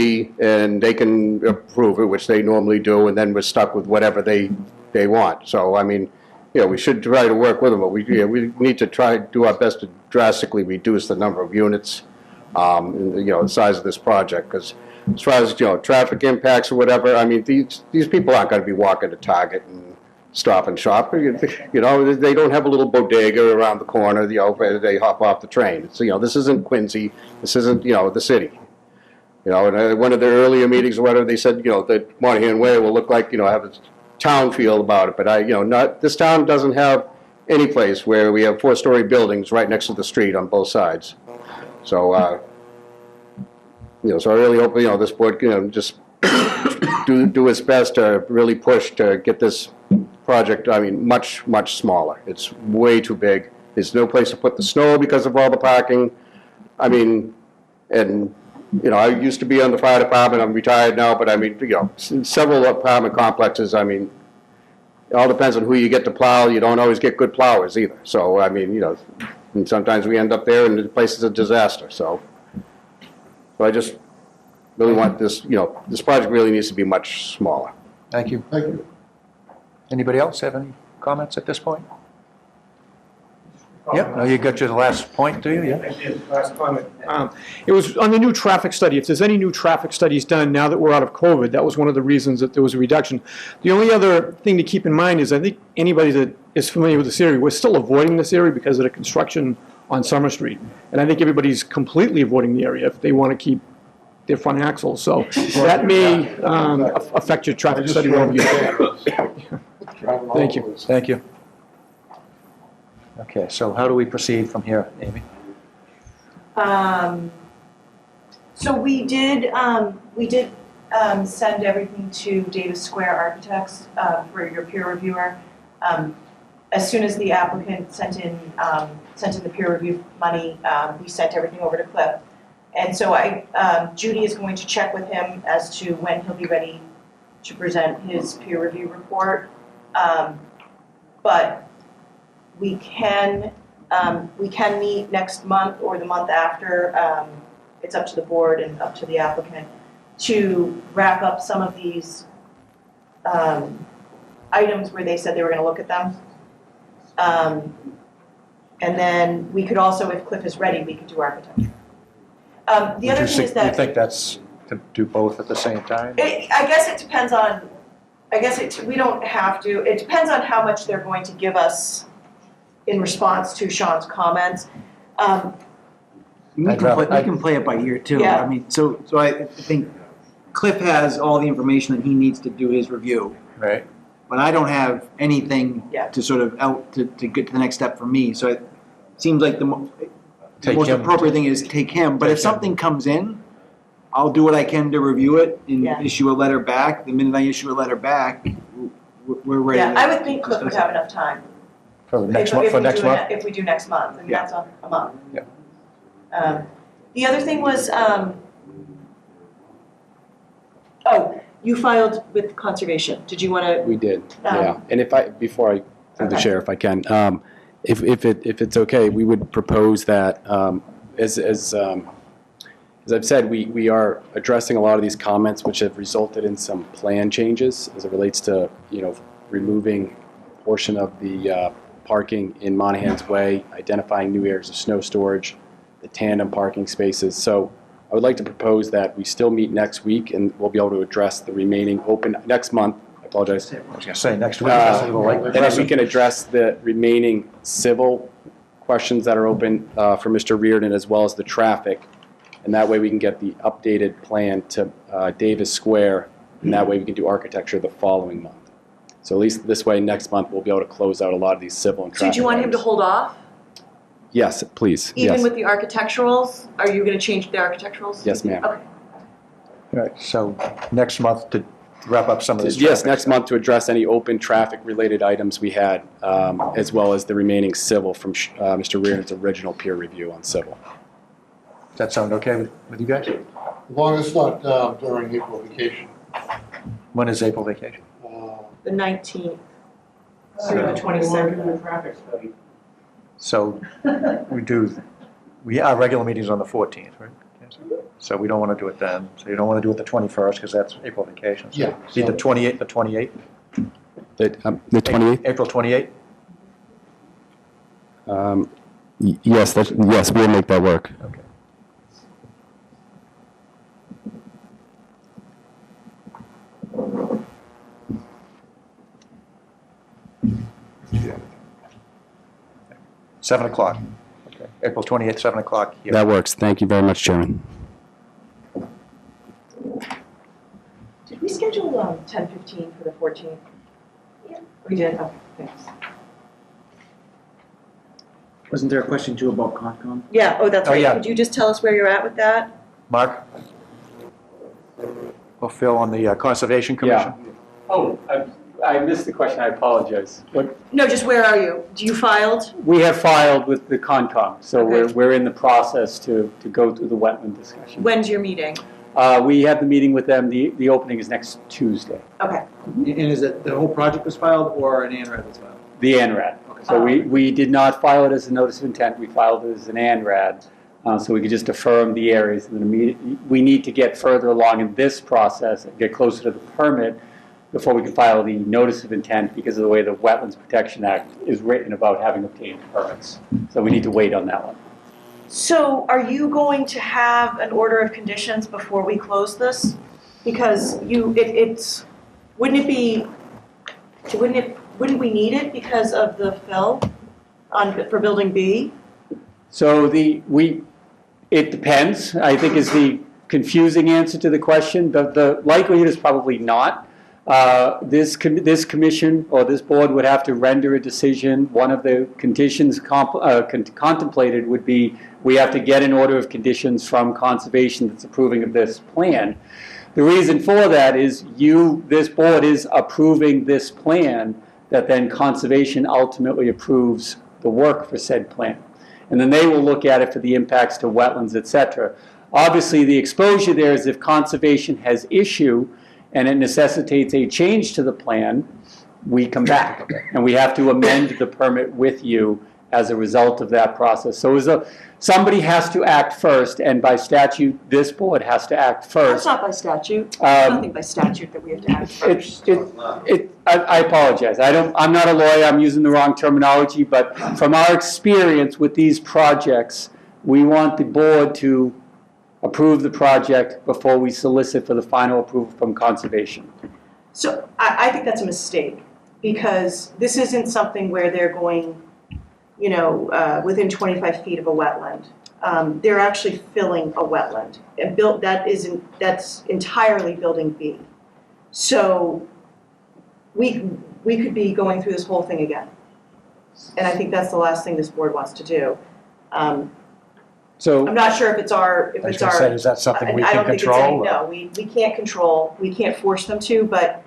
and they can approve it, which they normally do, and then we're stuck with whatever they want. So I mean. We should try to work with them, but we need to try to do our best to drastically reduce the number of units, the size of this project, because as far as, traffic impacts or whatever, I mean, these people aren't gonna be walking to Target and Stop and Shop. They don't have a little bodega around the corner, where they hop off the train. So, this isn't Quincy, this isn't, the city. And one of the earlier meetings or whatever, they said, that Monahan Way will look like, have a town feel about it, but this town doesn't have any place where we have 4-story buildings right next to the street on both sides. So, so I really hope, this board can just do its best to really push to get this project, much, much smaller. It's way too big. There's no place to put the snow because of all the parking. I used to be on the fire department, I'm retired now, but several apartment complexes, it all depends on who you get to plow. You don't always get good plowers either. So, and sometimes we end up there and the place is a disaster, so I just really want this, this project really needs to be much smaller. Thank you. Thank you. Anybody else have any comments at this point? Yep, no, you got your last point, do you? Yeah. Last comment. It was on the new traffic study. If there's any new traffic studies done now that we're out of COVID, that was one of the reasons that there was a reduction. The only other thing to keep in mind is I think anybody that is familiar with this area, we're still avoiding this area because of the construction on Summer Street. And I think everybody's completely avoiding the area if they want to keep their front axles. So that may affect your traffic study review. Thank you. Thank you. Okay, so how do we proceed from here, Amy? So we did send everything to Davis Square Architects for your peer reviewer. As soon as the applicant sent in the peer review money, we sent everything over to Cliff. And so Judy is going to check with him as to when he'll be ready to present his peer review report. But we can meet next month or the month after. It's up to the board and up to the applicant to wrap up some of these items where they said they were going to look at them. And then we could also, if Cliff is ready, we could do architecture. The other thing is that you think that's to do both at the same time? I guess it depends on. We don't have to. It depends on how much they're going to give us in response to Sean's comments. We can play it by ear too. Yeah. So I think Cliff has all the information that he needs to do his review. Right. But I don't have anything to sort of to get to the next step for me. So it seems like the most appropriate thing is take him. But if something comes in, I'll do what I can to review it and issue a letter back. The minute I issue a letter back, we're ready. Yeah, I would think Cliff would have enough time. For next month? If we do next month, I mean, that's a month. Yeah. The other thing was, you filed with conservation. Did you want to? We did, yeah. And before I, through the chair, if I can, if it's okay, we would propose that, as I've said, we are addressing a lot of these comments which have resulted in some plan changes as it relates to, removing a portion of the parking in Monahan's Way, identifying new areas of snow storage, the tandem parking spaces. So I would like to propose that we still meet next week and we'll be able to address the remaining next month. I apologize. I was going to say next week. And if we can address the remaining civil questions that are open for Mr. Reardon as well as the traffic. And that way we can get the updated plan to Davis Square, and that way we can do architecture the following month. So at least this way, next month, we'll be able to close out a lot of these civil and traffic. So do you want him to hold off? Yes, please. Even with the architecturals? Are you going to change the architecturals? Yes, ma'am. Okay. All right, so next month to wrap up some of this. Yes, next month to address any open traffic-related items we had, as well as the remaining civil from Mr. Reardon's original peer review on civil. Does that sound okay with you guys? As long as it's not during April vacation. When is April vacation? The 19th through the 22nd. So our regular meeting's on the 14th, right? So we don't want to do it then. So you don't want to do it the 21st because that's April vacation. So Yeah. Be the 28th, the 28th? The 28th? April 28th? Yes, we'll make that work. Okay. 7 o'clock. Okay. April 28th, 7 o'clock here. That works. Thank you very much, Chairman. Did we schedule 10:15 for the 14th? Yeah. We did, okay, thanks. Wasn't there a question too about Concom? Yeah, oh, that's Oh, right. yeah. Could you just tell us where you're at with that? Mark? Or Phil on the Conservation Commission? Oh, I missed the question, I apologize. What, No, just where are you? Do you filed? we have filed with the Concom, so Okay. we're in the process to go through the wetland discussion. When's your meeting? We have the meeting with them, the opening is next Tuesday, Okay. And is it the whole project was filed or an ANRAD was filed? the ANRAD. So we did not file it as a notice of intent, we filed it as an ANRAD, so we could just affirm the areas. And then we need to get further along in this process, and get closer to the permit before we can file the notice of intent because of the way the Wetlands Protection Act is written about having obtained permits. So we need to wait on that one. So are you going to have an order of conditions before we close this? Because wouldn't we need it because of the fill for building B? So it depends, I think is the confusing answer to the question. The likelihood is probably not. This commission or this board would have to render a decision. One of the conditions contemplated would be we have to get an order of conditions from conservation that's approving of this plan. The reason for that is this board is approving this plan that then conservation ultimately approves the work for said plan. And then they will look at it for the impacts to wetlands, et cetera. Obviously, the exposure there is if conservation has issue and it necessitates a change to the plan, we come back. And we have to amend the permit with you as a result of that process. So somebody has to act first, and by statute, this board has to act That's first. not by statute. There's nothing by statute that we have to act first. I apologize. I'm not a lawyer, I'm using the wrong terminology, but from our experience with these projects, we want the board to approve the project before we solicit for the final approval from conservation. So I think that's a mistake, because this isn't something where they're going, within 25 feet of a wetland. They're actually filling a wetland. And that's entirely building B. So we could be going through this whole thing again. And I think that's the last thing this board wants to do. So I'm not sure if it's our. I was going to say, is that something we can control? No, we can't control, we can't force them to, but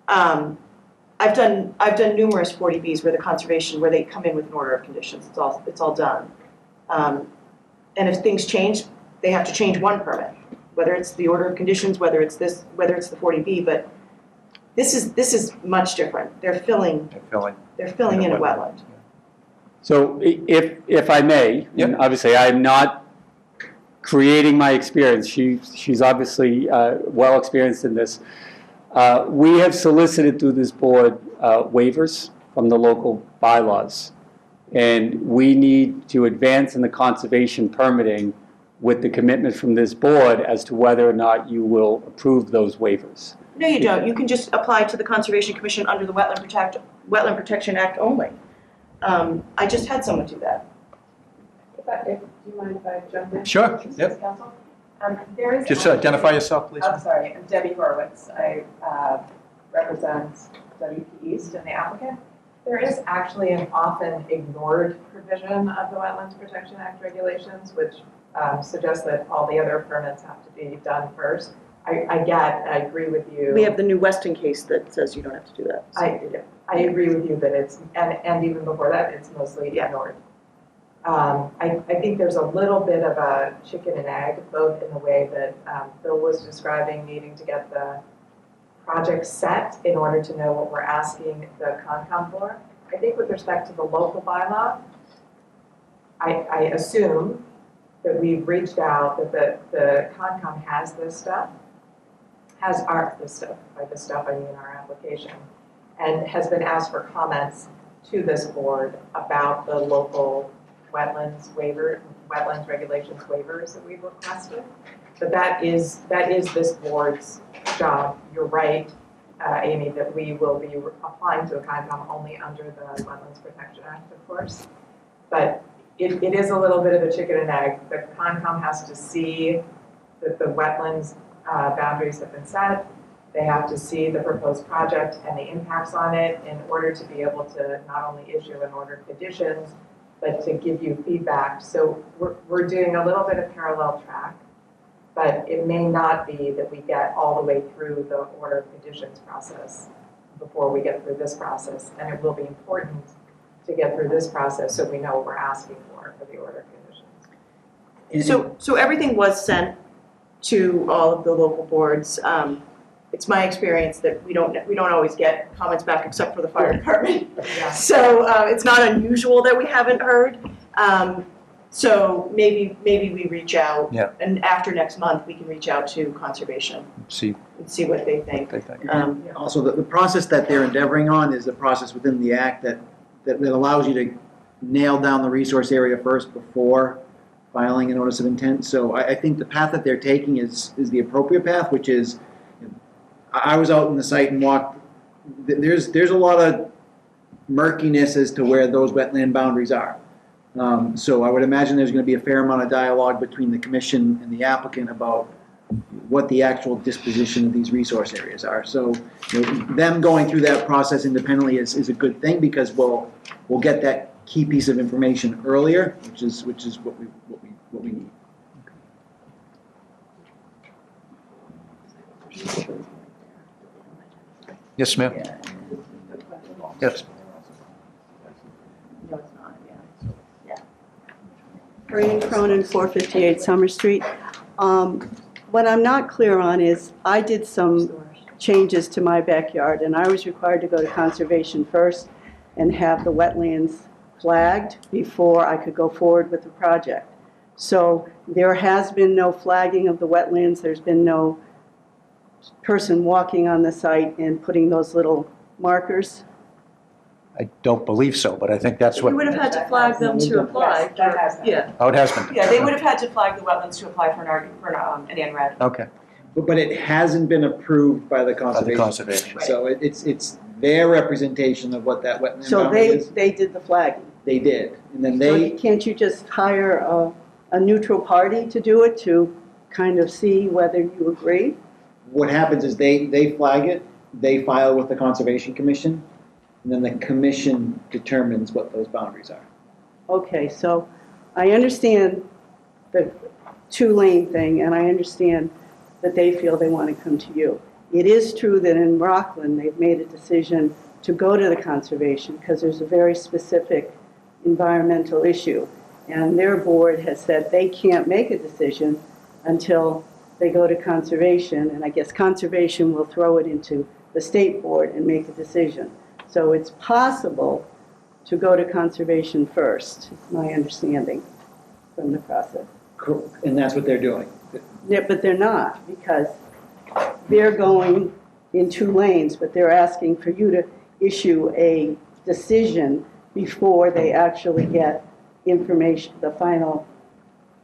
I've done numerous 40Bs where they come in with an order of conditions, it's all done. And if things change, they have to change one permit, whether it's the order of conditions, whether it's the 40B, but this is much different. They're filling in a wetland. So if I may, and obviously I'm not creating my experience, she's obviously well experienced in this. We have solicited through this board waivers from the local bylaws. And we need to advance in the conservation permitting with the commitment from this board as to whether or not you will approve those waivers. No, you don't. You can just apply to the Conservation Commission under the Wetland Protection Act only. I just had someone do that. Do you mind if I jump in? Sure, yep. Council? There is Just identify yourself, please. I'm sorry, I'm Debbie Horowitz. I represent WP East and the applicant. There is actually an often ignored provision of the Wetlands Protection Act regulations, which suggests that all the other permits have to be done first. I agree with you. We have the new Weston case that says you don't have to do that. So. I agree with you that it's, and even before that, it's mostly ignored. I think there's a little bit of a chicken and egg, both in the way that Phil was describing needing to get the project set in order to know what we're asking the Concom for. I think with respect to the local bylaw, I assume that we've reached out, that the Concom has this stuff, by this stuff I mean our application, and has been asked for comments to this board about the local wetlands regulations waivers that we've requested. But that is this board's job. You're right, Amy, that we will be applying to a Concom only under the Wetlands Protection Act, of course. But it is a little bit of a chicken and egg. The Concom has to see that the wetlands boundaries have been set. They have to see the proposed project and the impacts on it in order to be able to not only issue an order of conditions, but to give you feedback. So we're doing a little bit of parallel track, but it may not be that we get all the way through the order of conditions process before we get through this process. And it will be important to get through this process so we know what we're asking for the order of conditions. So everything was sent to all of the local boards. It's my experience that we don't always get comments back except for the fire department. Yeah. So it's not unusual that we haven't heard. So maybe we reach out. Yeah. And after next month, we can reach out to conservation See and see what they think. what they think. Also, the process that they're endeavoring on is the process within the act that allows you to nail down the resource area first before filing a notice of intent. So I think the path that they're taking is the appropriate path, which is, I was out in the site and walked, there's a lot of murkiness as to where those wetland boundaries are. So I would imagine there's going to be a fair amount of dialogue between the commission and the applicant about what the actual disposition of these resource areas are. So them going through that process independently is a good thing, because we'll get that key piece of information earlier, which is what we need. Yes, ma'am? Yes. Corinne Cronin, 458 Summer Street. What I'm not clear on is, I did some changes to my backyard, and I was required to go to conservation first and have the wetlands flagged before I could go forward with the project. So there has been no flagging of the wetlands. There's been no person walking on the site and putting those little markers. I don't believe so, but I think that's what, You would have had to flag them to apply. That has been. Yeah, oh, it has been. yeah, they would have had to flag the wetlands to apply for an NRED. Okay. But it hasn't been approved by the conservation. conservation. So it's their representation of what that wetland So boundary is. they did the flagging. They did, and then So can't you just hire a neutral party to do it, to kind of see whether you agree? what happens is they flag it, they file with the Conservation Commission, and then the commission determines what those boundaries are. Okay, so I understand the two-lane thing, and I understand that they feel they want to come to you. It is true that in Rockland, they've made a decision to go to the conservation because there's a very specific environmental issue. And their board has said they can't make a decision until they go to conservation, and I guess conservation will throw it into the state board and make a decision. So it's possible to go to conservation first, is my understanding from the process. And that's what they're doing. Yeah, but they're not, because they're going in two lanes, but they're asking for you to issue a decision before they actually get information, the final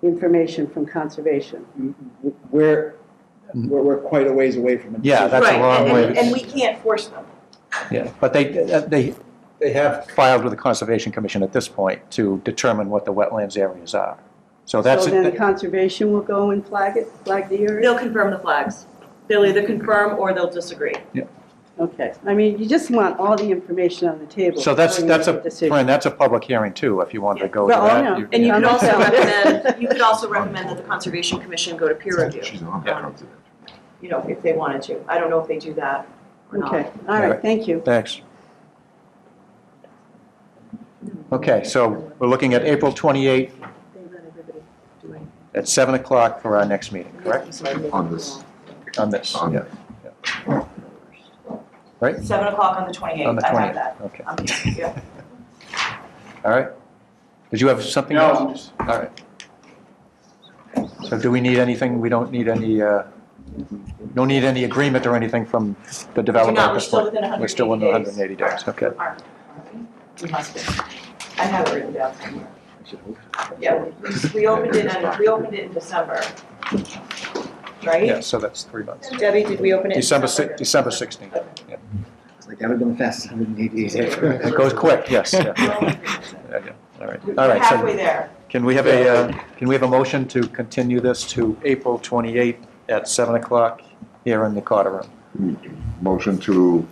information from conservation. We're quite a ways away from it. Yeah, that's a long way. And we can't force them. Yeah, but they have filed with the Conservation Commission at this point to determine what the wetlands areas are. So that's. So then conservation will go and flag the area? They'll confirm the flags. They'll either confirm or they'll disagree. Okay, I mean, you just want all the information on the table. So that's before you make a, decision. Fran, that's a public hearing too, if you want to go to Well, I that. know. And you I'm could also not saying- recommend that the Conservation Commission go to peer review, She's on that. you know, if they wanted to. I don't know if they do that or not. Okay, all right, thank you. Thanks. Okay, so we're looking at April 28th at 7 o'clock for our next meeting, correct? On this. On this, On yeah. Right? 7 o'clock on the 28th. On the I have 28th, that. okay. Yeah. All right. Did you have something No, else? I'm just- All right. So do we need anything? We don't need any, don't need any agreement or anything from the developer not. at We're this still point? within 180 We're still within days. 180 days, okay. We must be. I have it written down somewhere. Yeah, we opened it in December, right? Yeah, so that's 3 months. Debbie, did we open it in December December? December 16th, yeah. It's like, ever been the fastest 180 days ever. It goes quick, yes. Yeah. Yeah, all right. All right. Halfway So there. can we have a motion to continue this to April 28th at 7 o'clock here in the Cotter room? Motion to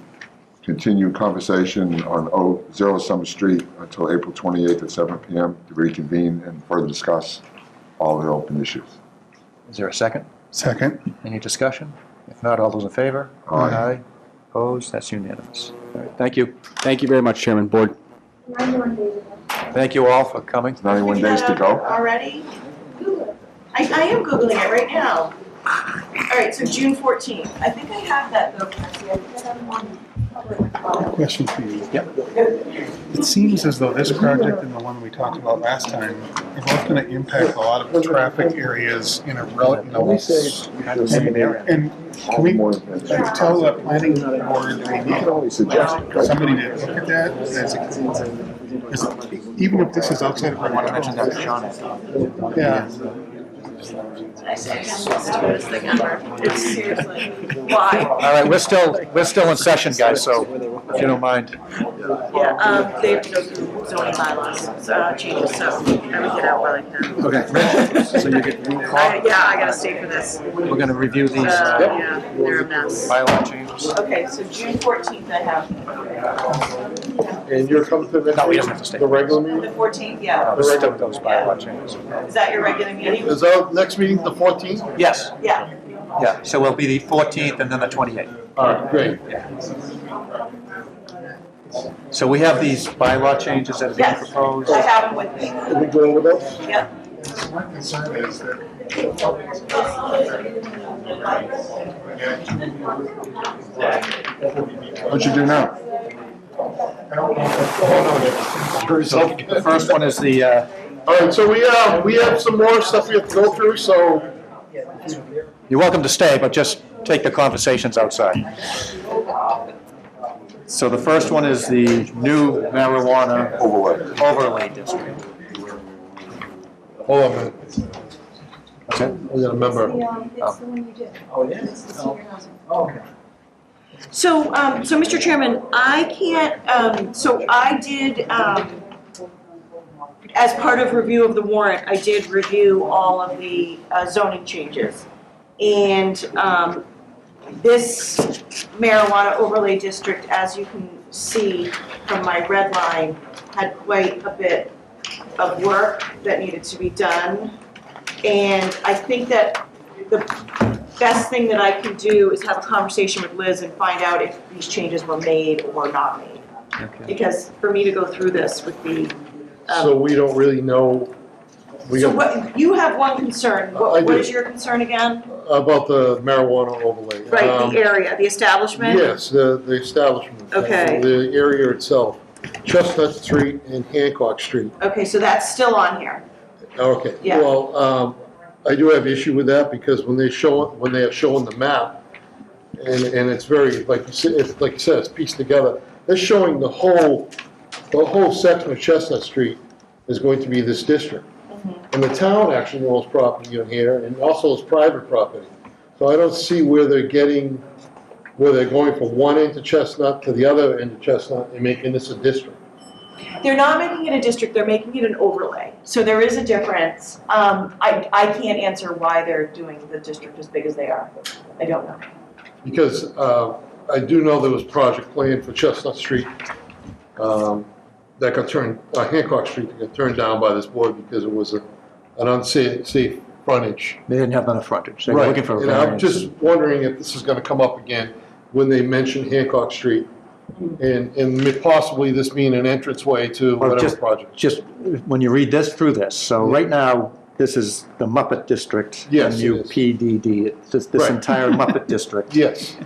continue conversation on 0 Summer Street until April 28th at 7 PM to reconvene and further discuss all the open issues. Is there a second? Second. Any discussion? If not, all those in favor? Aye. Opposed? That's unanimous. All right, thank you. Thank you very much, Chairman, Board. Thank you all for coming. 91 days to go. Already? I am Googling it right now. All right, so June 14th. I think I have that though. Nancy. I think I have one. Question for you. Yep. It seems as though this project and the one we talked about last time are both going to impact a lot of the traffic areas in a relative, same area. And can we tell the planning board, do we need somebody to look at that? Even if this is outside of our Mention that to Sean. yeah. Stupidest thing ever. It's seriously, why? All right, we're still in session, guys, so if you don't mind. Yeah, they have to go through zoning bylaws, changes, so I would get out while I can. Okay. So you get, Yeah, I gotta stay for this. we're going to review these Yeah, they're a mess. bylaw changes. Okay, so June 14th I have. And you're coming to the No, he next doesn't have to stay. the regular meeting? The 14th, yeah. Let's still those bylaw changes. Is that your regular meeting? Is our next meeting the 14th? Yes, Yeah. yeah, so it'll be the 14th and then the 28th. All right, great. So we have these bylaw changes that are being Yes, proposed. I have them with me. Can we go over those? Yep. My concern is that What'd you do now? So the first one is the, All right, so we have some more stuff we have to go through, so you're welcome to stay, but just take the conversations outside. So the first one is the new marijuana overlay district. hold on a minute. Okay. We gotta remember. It's the one you did. So, Mr. Chairman, I can't, so I did, as part of review of the warrant, I did review all of the zoning changes. And this marijuana overlay district, as you can see from my red line, had quite a bit of work that needed to be done. And I think that the best thing that I can do is have a conversation with Liz and find out if these changes were made or not made. Okay. Because for me to go through this would be, So we don't really know. so what, you have one concern. I What do. is your concern again? About the marijuana overlay. Right, the area, the establishment? Yes, the establishment. Okay. The area itself, Chestnut Street and Hancock Street. Okay, so that's still on here. Okay. Yeah. Well, I do have issue with that because when they are showing the map, and it's very, like you said, it's pieced together, they're showing the whole section of Chestnut Street is going to be this district. And the town actually owns property in here, and also is private property. So I don't see where they're going from one end of Chestnut to the other end of Chestnut and making this a district. They're not making it a district, they're making it an overlay. So there is a difference. I can't answer why they're doing the district as big as they are. I don't know. Because I do know there was project planned for Chestnut Street that got turned, Hancock Street that got turned down by this board because it was an unsafe frontage. They didn't have enough frontage. They were Right, looking for a and I'm variance. just wondering if this is gonna come up again when they mention Hancock Street. And possibly this being an entranceway to Well, whatever project. Just when you read this through this, so right now, this is the Muppet District. Yes, it is. MUPDD. It's just this Right. entire Muppet District Yes,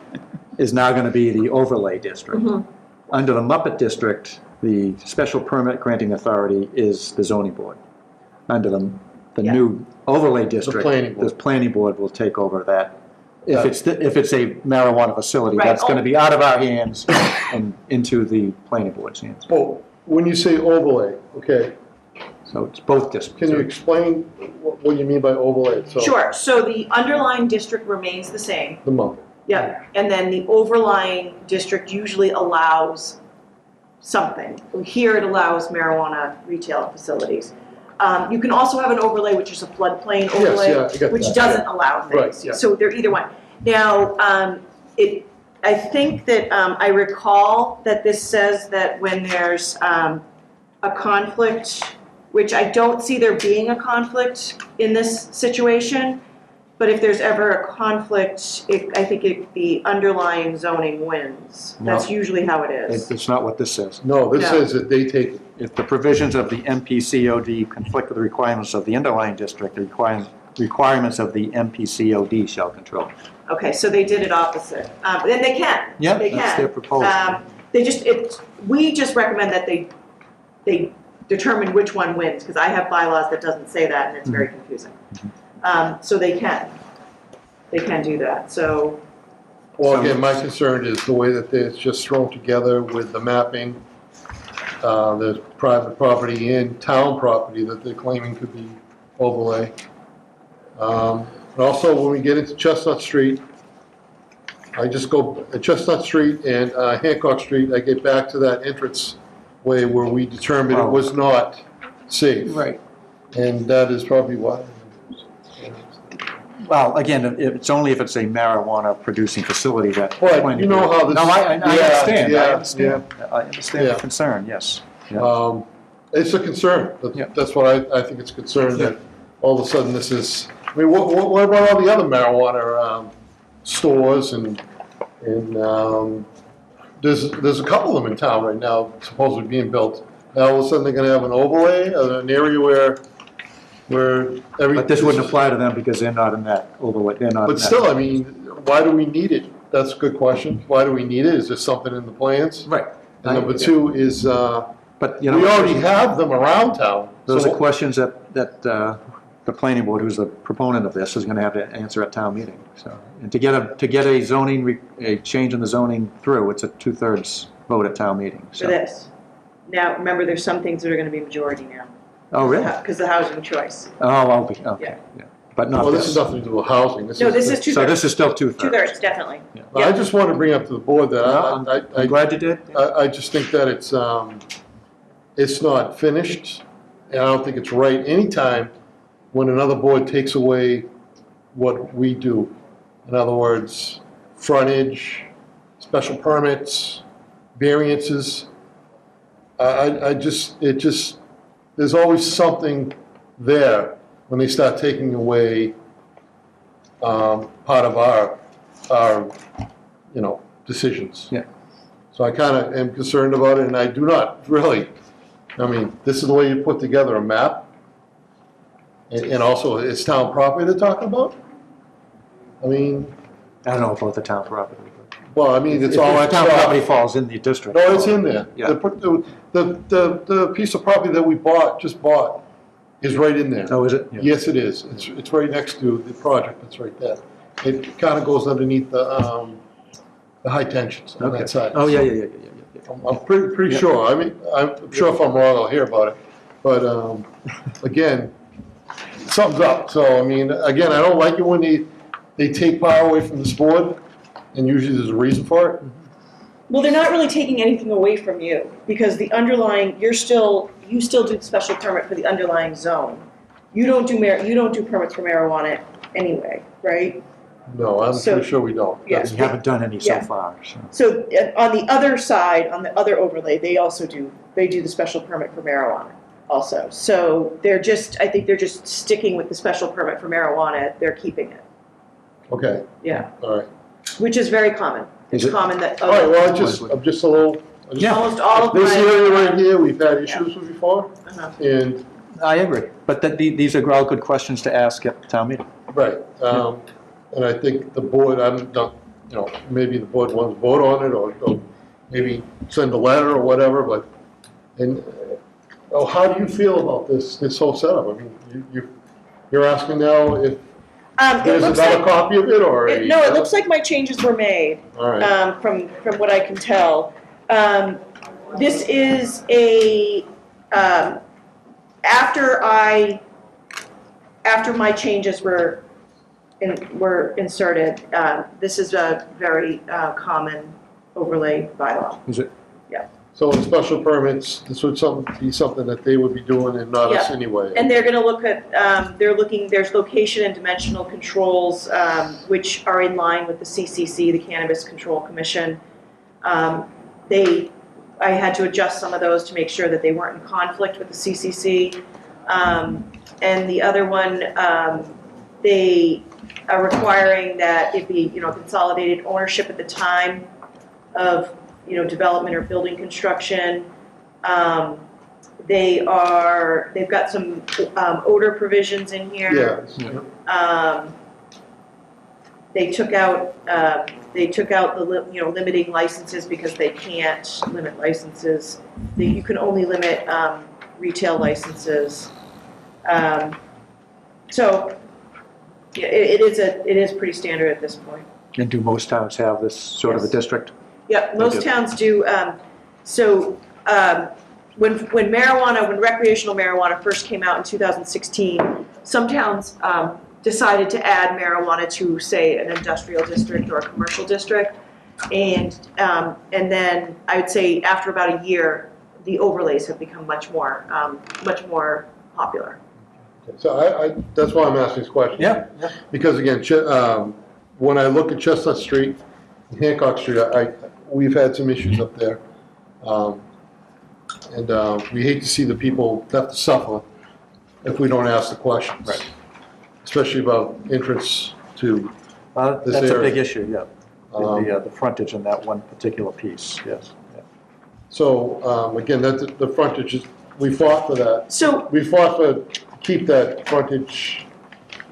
is now going to be the overlay district. Mhm. Under the Muppet District, the special permit granting authority is the zoning board. Under the Yeah. new overlay district, planning board. the planning board will take over that. If it's a marijuana facility, Right. that's going to be out of our hands and into the planning board's hands. well, when you say overlay, okay, So it's both districts. can you explain what you mean by overlay? So Sure, so the underlying district remains the same. the Muppet. Yeah, and then the overlying district usually allows something. Here it allows marijuana retail facilities. You can also have an overlay, which is a floodplain overlay, yeah, I got which that, doesn't yeah. allow Right, things. yeah. So they're either one. Now, I think that, I recall that this says that when there's a conflict, which I don't see there being a conflict in this situation, but if there's ever a conflict, I think the underlying zoning wins. That's No. usually how it is. It's not what this says. No, this No. says that they take it. If the provisions of the MPCOD conflict with the requirements of the underlying district, the requirements of the MPCOD shall control. Okay, so they did it opposite. Then they can. Yeah, They that's can. their proposal. We just recommend that they determine which one wins, because I have bylaws that doesn't say that, and it's very confusing. So they can do that, so. Well, again, my concern is the way that it's just thrown together with the mapping. There's private property and town property that they're claiming could be overlay. And also, when we get into Chestnut Street, I just go at Chestnut Street and Hancock Street, I get back to that entrance way where we determined it was not safe. Right. And that is probably why. Well, again, it's only if it's a marijuana producing facility that. But you know how this. No, I understand, Yeah, I yeah, understand. I understand Yeah. the concern, yes. Yeah. It's a concern. Yeah. That's what I think it's a concern that all of a sudden this is, I mean, what about all the other marijuana stores and there's a couple of them in town right now supposedly being built. Now all of a sudden they're gonna have an overlay, an area where every. But this wouldn't apply to them because they're not in that overlay, they're not in But that. still, I mean, why do we need it? That's a good question. Why do we need it? Is there something in the plans? Right. And number two is, But, we you know. already have them around town. Those So- are questions that the planning board, who's the proponent of this, is gonna have to answer at town meeting, so. And to get a zoning, a change in the zoning through, it's a 2/3 vote at town meeting, For so. this. Now, remember, there's some things that are gonna be majority now. Oh, really? Because the housing choice. Oh, okay, Yeah. yeah. But not Well, this has this. nothing to do with housing. No, this is 2/3. So this is still 2/3. 2/3, definitely. But I just want to bring up to the board that I'm glad you did. I just think that it's not finished, and I don't think it's right anytime when another board takes away what we do. In other words, frontage, special permits, variances. There's always something there when they start taking away part of our decisions. Yeah. So I kind of am concerned about it, and I do not really. I mean, this is the way you put together a map, and also it's town property they're talking about. I mean, I don't know about the town property. well, I mean, it's If all the town property extra. falls in the district. No, it's in there. Yeah. The piece of property that we just bought, is right in there. Oh, is it? Yeah. Yes, it is. It's right next to the project that's right there. It kind of goes underneath the high tensions on Okay. that side. Oh, yeah. I'm pretty Yeah. sure. I mean, I'm sure if I'm wrong, I'll hear about it. But, again, something's up. So, I mean, again, I don't like it when they take power away from this board, and usually there's a reason for it. Well, they're not really taking anything away from you, because the underlying, you still do the special permit for the underlying zone. You don't do permits for marijuana anyway, right? No, I'm So- pretty sure we don't. Yes. We haven't done any so Yeah. far, so. So on the other side, on the other overlay, they do the special permit for marijuana also. So I think they're just sticking with the special permit for marijuana, they're keeping it, Okay, yeah, all right. which is very common. Is It's it? common that, All right, well, I'm just a little. Yeah. almost all of This area my, right here, we've had issues with before, uh-huh. and, I agree, but these are all good questions to ask at town meeting. right, and I think the board, I'm not, maybe the board wants to vote on it, or maybe send a letter or whatever, but, how do you feel about this whole setup? I mean, you're asking now if It there's looks another like, copy of it, or? no, it looks like my changes were made. All right, From what I can tell. This is after my changes were were inserted. This is a very common overlay bylaw. Is it? So in special permits, this would be something that they would be doing and not us Yeah. anyway. And they're gonna look at, there's location and dimensional controls, which are in line with the CCC, the Cannabis Control Commission. I had to adjust some of those to make sure that they weren't in conflict with the CCC. And the other one, they are requiring that it be, consolidated ownership at the time of, development or building construction. They've got some odor provisions in here. Yeah. They took out the limiting licenses because they can't limit licenses. You can only limit retail licenses. So it is pretty standard at this point. And do most towns have this sort of a Yes. district? Yeah, most towns do. When recreational marijuana first came out in 2016, some towns decided to add marijuana to, say, an industrial district or a commercial district. And then I would say after about a year, the overlays have become much more popular. So that's why I'm asking this question. Yeah. Because again, when I look at Chestnut Street, and Hancock Street, we've had some issues up there. And we hate to see the people have to suffer if we don't ask the questions. Right. Especially about entrance to this That's a area. big issue, yeah. The frontage in that one particular piece, yes. Yeah. So, again, the frontage is, we fought for that. So We fought for, keep that frontage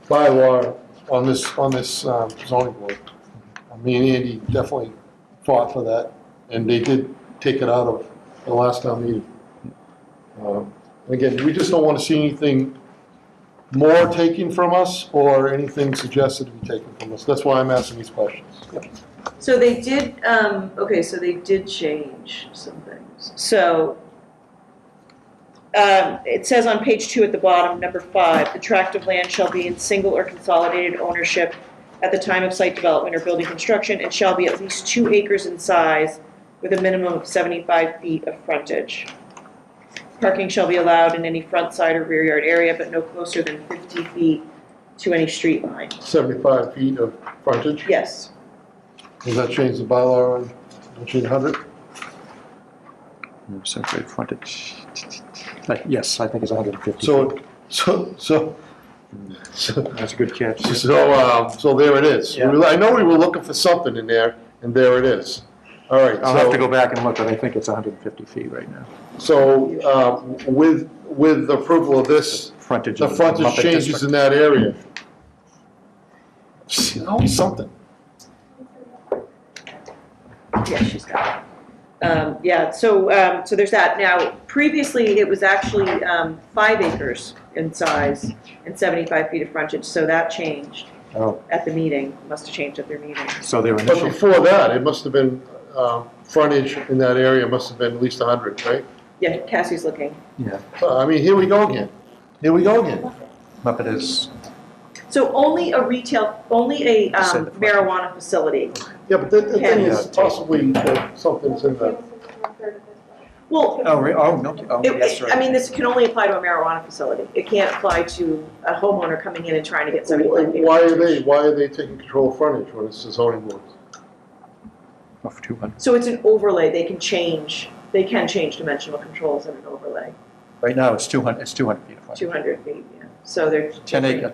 bylaw on this zoning board. Me and Andy definitely fought for that, and they did take it out of the last town meeting. Again, we just don't want to see anything more taken from us or anything suggested to be taken from us. That's why I'm asking these questions. So they did, so they did change some things. So it says on page 2 at the bottom, number 5, the tract of land shall be in single or consolidated ownership at the time of site development or building construction and shall be at least 2 acres in size with a minimum of 75 feet of frontage. Parking shall be allowed in any front, side, or rear yard area, but no closer than 50 feet to any street line. 75 feet of frontage? Yes. Does that change the bylaw on 100? Separated frontage. Yes, I think it's 150 So, feet. so That's a good catch. So there it is. Yeah. I know we were looking for something in there, and there it is. All right. I'll have to go back and look, but I think it's 150 feet right now. So, with the approval of this, Frontage. the of frontage Muppet changes District. in that area. Always something. Yeah, she's got it. So there's that. Now, previously, it was actually 5 acres in size and 75 feet of frontage, so that changed Oh, at the meeting. Must have changed at their meeting. so their But initial, before that, it must have been, frontage in that area must have been at least 100, right? Yeah, Cassie's looking. yeah, I mean, here we go again. Here we go again. Muppet is, So only a Said the marijuana facility. Yeah, but the thing is Yeah. possibly that something's in the, Well, no, yes, right. I mean, this can only apply to a marijuana facility. It can't apply to a homeowner coming in and trying to get 75 feet. why are they taking control of frontage when it's the zoning board? Of 200. So it's an overlay. They can change dimensional controls in an overlay. Right now, it's 200 feet of frontage. 200 feet, yeah. So they're 10 acre,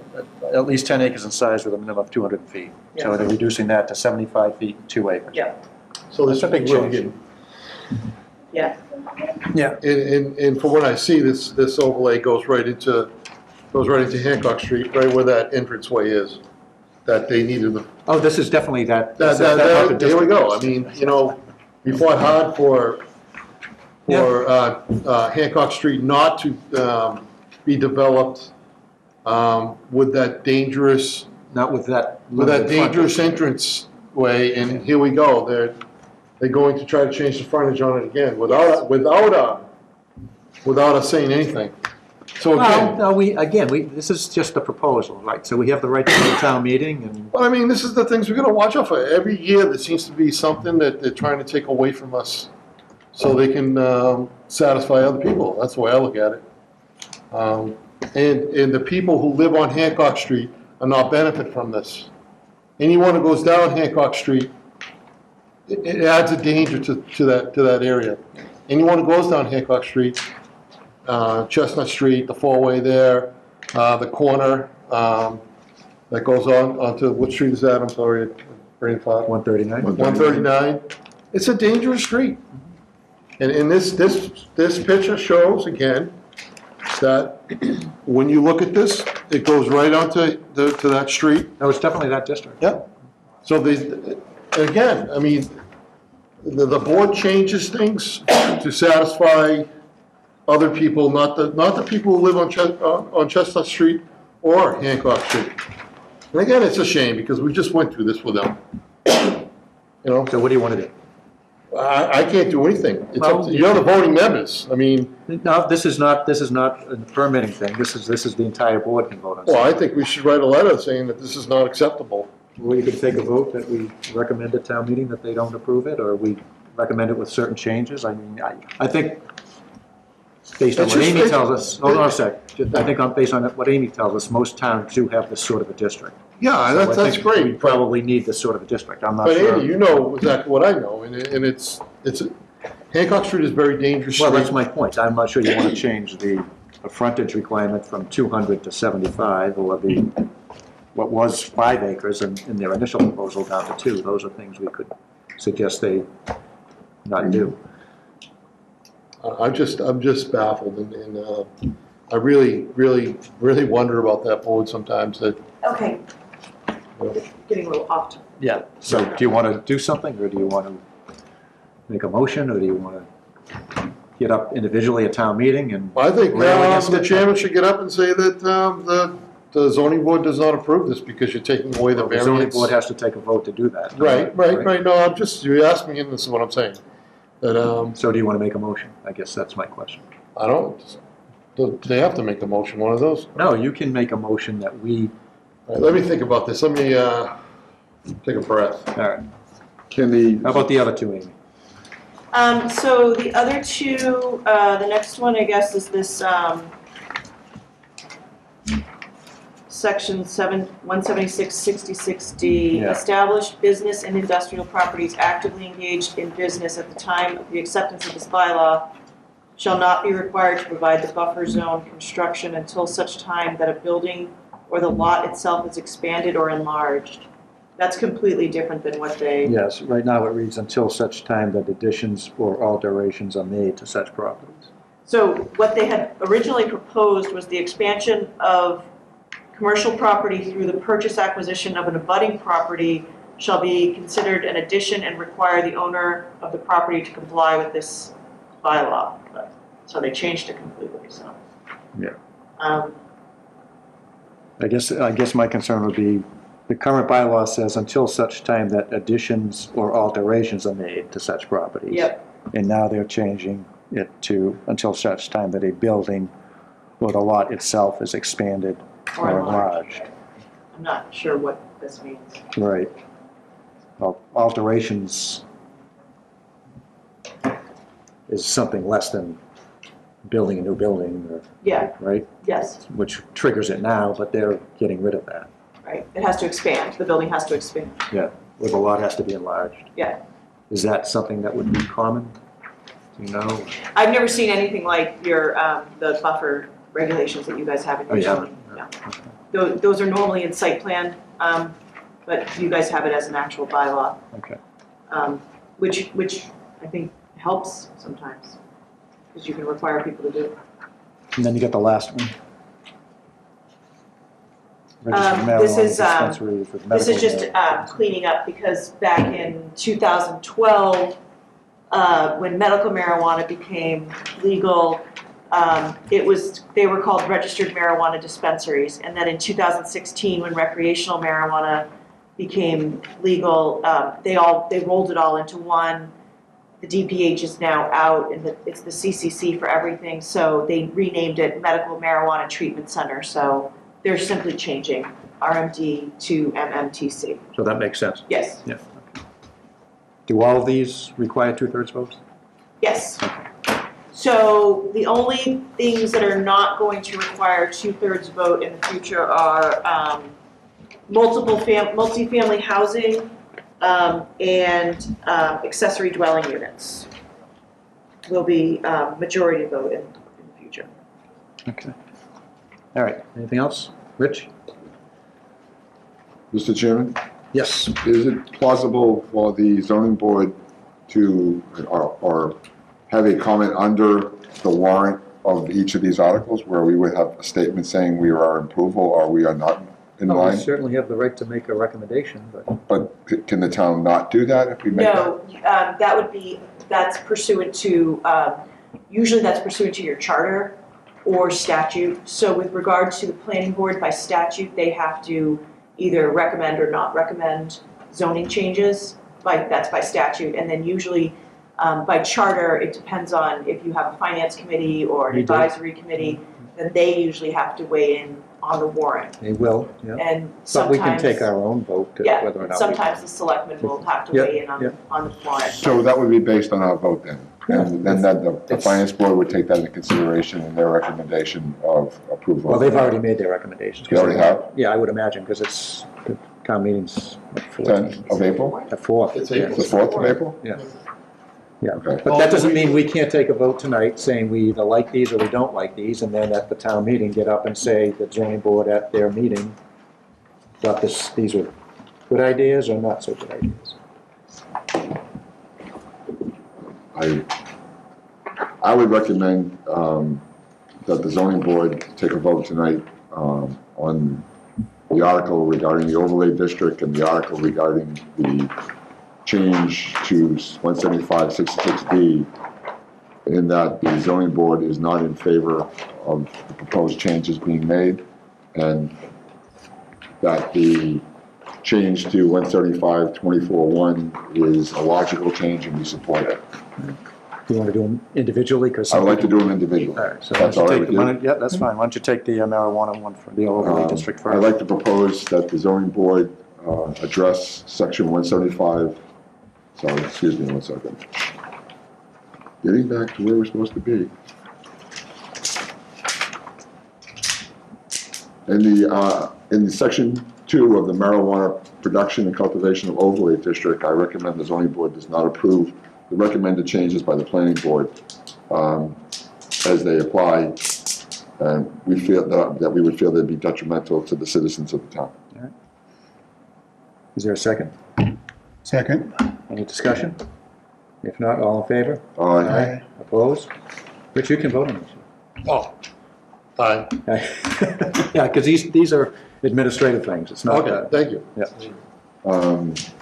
at least 10 acres in size with a minimum of 200 feet. So Yeah. they're reducing that to 75 feet and 2 acres. Yeah. So this is That's a big really change. getting, Yeah. Yeah. and from what I see, this overlay goes right into Hancock Street, right where that entranceway is, that they needed the. Oh, this is definitely that. Muppet There we District. go. I mean, we fought hard for Hancock Street not to be developed with that dangerous, Not with that. dangerous entrance way, and here we go. They're going to try to change the frontage on it again without us saying anything. So again, Well, no, this is just a proposal, right? So we have the right to go to town meeting and, well, I mean, this is the things we're gonna watch out for. Every year, there seems to be something that they're trying to take away from us so they can satisfy other people. That's the way I look at it. And the people who live on Hancock Street are not benefit from this. Anyone who goes down Hancock Street, it adds a danger to that area. Anyone who goes down Hancock Street, Chestnut Street, the four-way there, the corner that goes on onto, what street is that? I'm sorry, brain fog. 139. 139. It's a dangerous street. And this picture shows, again, that when you look at this, it goes right onto to that street. No, it's definitely that district. Yep. So again, I mean, the board changes things to satisfy other people, not the people who live on Chestnut Street or Hancock Street. And again, it's a shame because we just went through this with them. You know, So what do you want to do? I can't do anything. It's Well, up to, you're the voting members. I mean, No, this is not a permitting thing. This is the entire board can vote on. well, I think we should write a letter saying that this is not acceptable. Well, you could take a vote that we recommend at town meeting that they don't approve it, or we recommend it with certain changes. I mean, I think, based on It's what just- Amy tells us, hold on a sec. I think based on what Amy tells us, most towns do have this sort of a district. Yeah, So I that's think We great. probably need this sort of a district. I'm not But sure. Andy, you know exactly what I know, and it's, Hancock Street is a very dangerous Well, street. that's my point. I'm not sure you want to change the frontage requirement from 200 to 75, or what was 5 acres in their initial proposal down to 2. Those are things we could suggest they not do. I'm just baffled, and I really wonder about that board sometimes, that, Okay. Getting a little off. Yeah. So do you want to do something, or do you want to make a motion, or do you want to get up individually at town meeting and I think rail against the it? chairman should get up and say that the zoning board does not approve this because you're taking away the The zoning variance. board has to take a vote to do that. Right, no, you asked me, and this is what I'm saying. That, So do you want to make a motion? I guess that's my question. I don't, they have to make a motion, one of those. No, you can make a motion that we, All right, let me think about this, let me, take a breath. all right. Can How about the other two, Amy? So the other two, the next one, I guess, is this, section 176-66D, Yeah. established business and industrial properties actively engaged in business at the time of the acceptance of this bylaw shall not be required to provide the buffer zone construction until such time that a building or the lot itself is expanded or enlarged. That's completely different than what they, Yes, right now it reads until such time that additions or alterations are made to such properties. so what they had originally proposed was the expansion of commercial property through the purchase acquisition of an abutting property shall be considered an addition and require the owner of the property to comply with this bylaw. So they changed it completely, so. Yeah. I I guess my concern would be, the current bylaw says until such time that additions or alterations are made to such properties. Yep. And now they're changing it to until such time that a building or the lot itself is expanded Or or enlarged. enlarged. I'm not sure what this means. Right. Well, alterations is something less than building a new building, Yeah, right? yes, Which triggers it now, but they're getting rid of that. right. It has to expand, the building has to expand. Yeah, or the lot has to be enlarged. Yeah. Is that something that would be common? Do you know? I've never seen anything like your, the buffer regulations that you guys have in Oh, your yeah. zoning. No. Those are normally in site plan, but you guys have it as an actual bylaw, Okay. which I think helps sometimes, because you can require people to do. And then you got the last one. Registered This marijuana is, dispensaries with This is medical just cleaning up, because back in 2012, when medical marijuana became legal, they were called registered marijuana dispensaries. And then in 2016, when recreational marijuana became legal, they rolled it all into one. the DPH is now out, and it's the CCC for everything, so they renamed it Medical Marijuana Treatment Center, so they're simply changing RMD to MMTC. So that makes sense. Yes, Yeah. Do all of these require two-thirds votes? yes. So the only things that are not going to require two-thirds vote in the future are multifamily housing, and accessory dwelling units will be majority vote in the future. Okay. All right, anything else? Rich? Mr. Chairman, Yes. is it plausible for the zoning board to, or have a comment under the warrant of each of these articles where we would have a statement saying we are in approval or we are not in We line? certainly have the right to make a recommendation, but But can the town not do that if we make that? No, that's pursuant to, usually that's pursuant to your charter or statute. So with regards to the planning board, by statute, they have to either recommend or not recommend zoning changes, that's by statute. And then usually, by charter, it depends on if you have a finance committee or an You do. advisory committee, then they usually have to weigh in on the warrant. they will, yeah. And But we can sometimes, take our own vote to yeah, whether or not. we- sometimes the selectmen will have to Yeah, weigh in on yeah. the warrant. So that would be based on our vote then? And then that the It's- finance board would take that into consideration in their recommendation of approval? Well, they've already made their recommendations. They already have? Yeah, I would imagine, because it's, the town meeting's at 10th of April? At 4th. It's yeah. April. The 4th of April? Yeah. Yeah, Okay. but that doesn't mean we can't take a vote tonight saying we either like these or we don't like these, and then at the town meeting, get up and say the zoning board at their meeting thought these were good ideas or not so good ideas. I would recommend that the zoning board take a vote tonight on the article regarding the overlay district and the article regarding the change to 175-66D, in that the zoning board is not in favor of the proposed changes being made, and that the change to 135-24-1 is a logical change and we support it. Do you want to do them individually? 'Cause I would like to do them individually. All right, so That's why all don't right you with take, you? yeah, that's fine. Why don't you take the marijuana one for the overlay district I'd first? like to propose that the zoning board address section 175, sorry, excuse me one second. Getting back to where we're supposed to be. In the section 2 of the marijuana production and cultivation of overlay district, I recommend the zoning board does not approve the recommended changes by the planning board as they apply, and we feel that we would feel they'd be detrimental to the citizens of the town. Is there a second? Second. Any discussion? If not, all in favor? Aye. Opposed? Rich, you can vote on this. Oh, aye. Yeah, because these are administrative things. It's not, Okay, thank you. yeah.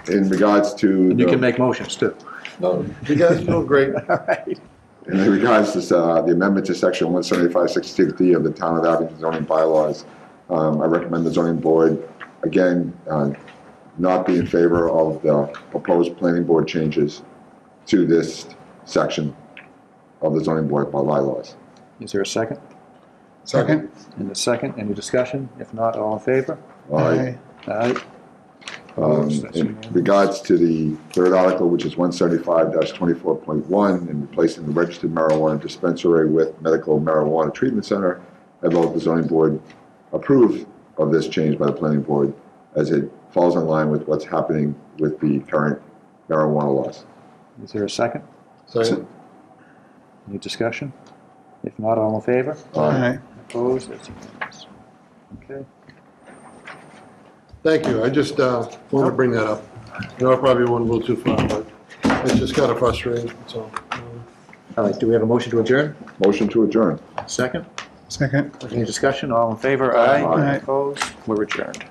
In regards to. And you the- can make motions too. No, you guys feel great. All right. In regards to the amendment to section 175-66D of the Town of Abington zoning bylaws, I recommend the zoning board, again, not be in favor of the proposed planning board changes to this section of the zoning board bylaws. Is there a second? Second. And a second, any discussion? If not, all in favor? Aye. Aye. In regards to the third article, which is 175-24.1, and replacing the registered marijuana dispensary with medical marijuana treatment center, I vote the zoning board approve of this change by the planning board, as it falls in line with what's happening with the current marijuana laws. Is there a second? Second. Any discussion? If not, all in favor? Aye. Opposed? That's unanimous. Okay. Thank you. I just wanted to bring that up. I know I probably went a little too far, but it's just kind of frustrating, so. All right, do we have a motion to adjourn? Motion to adjourn. Second? Second. Any discussion? All in favor? Aye. Aye. Opposed? We're adjourned.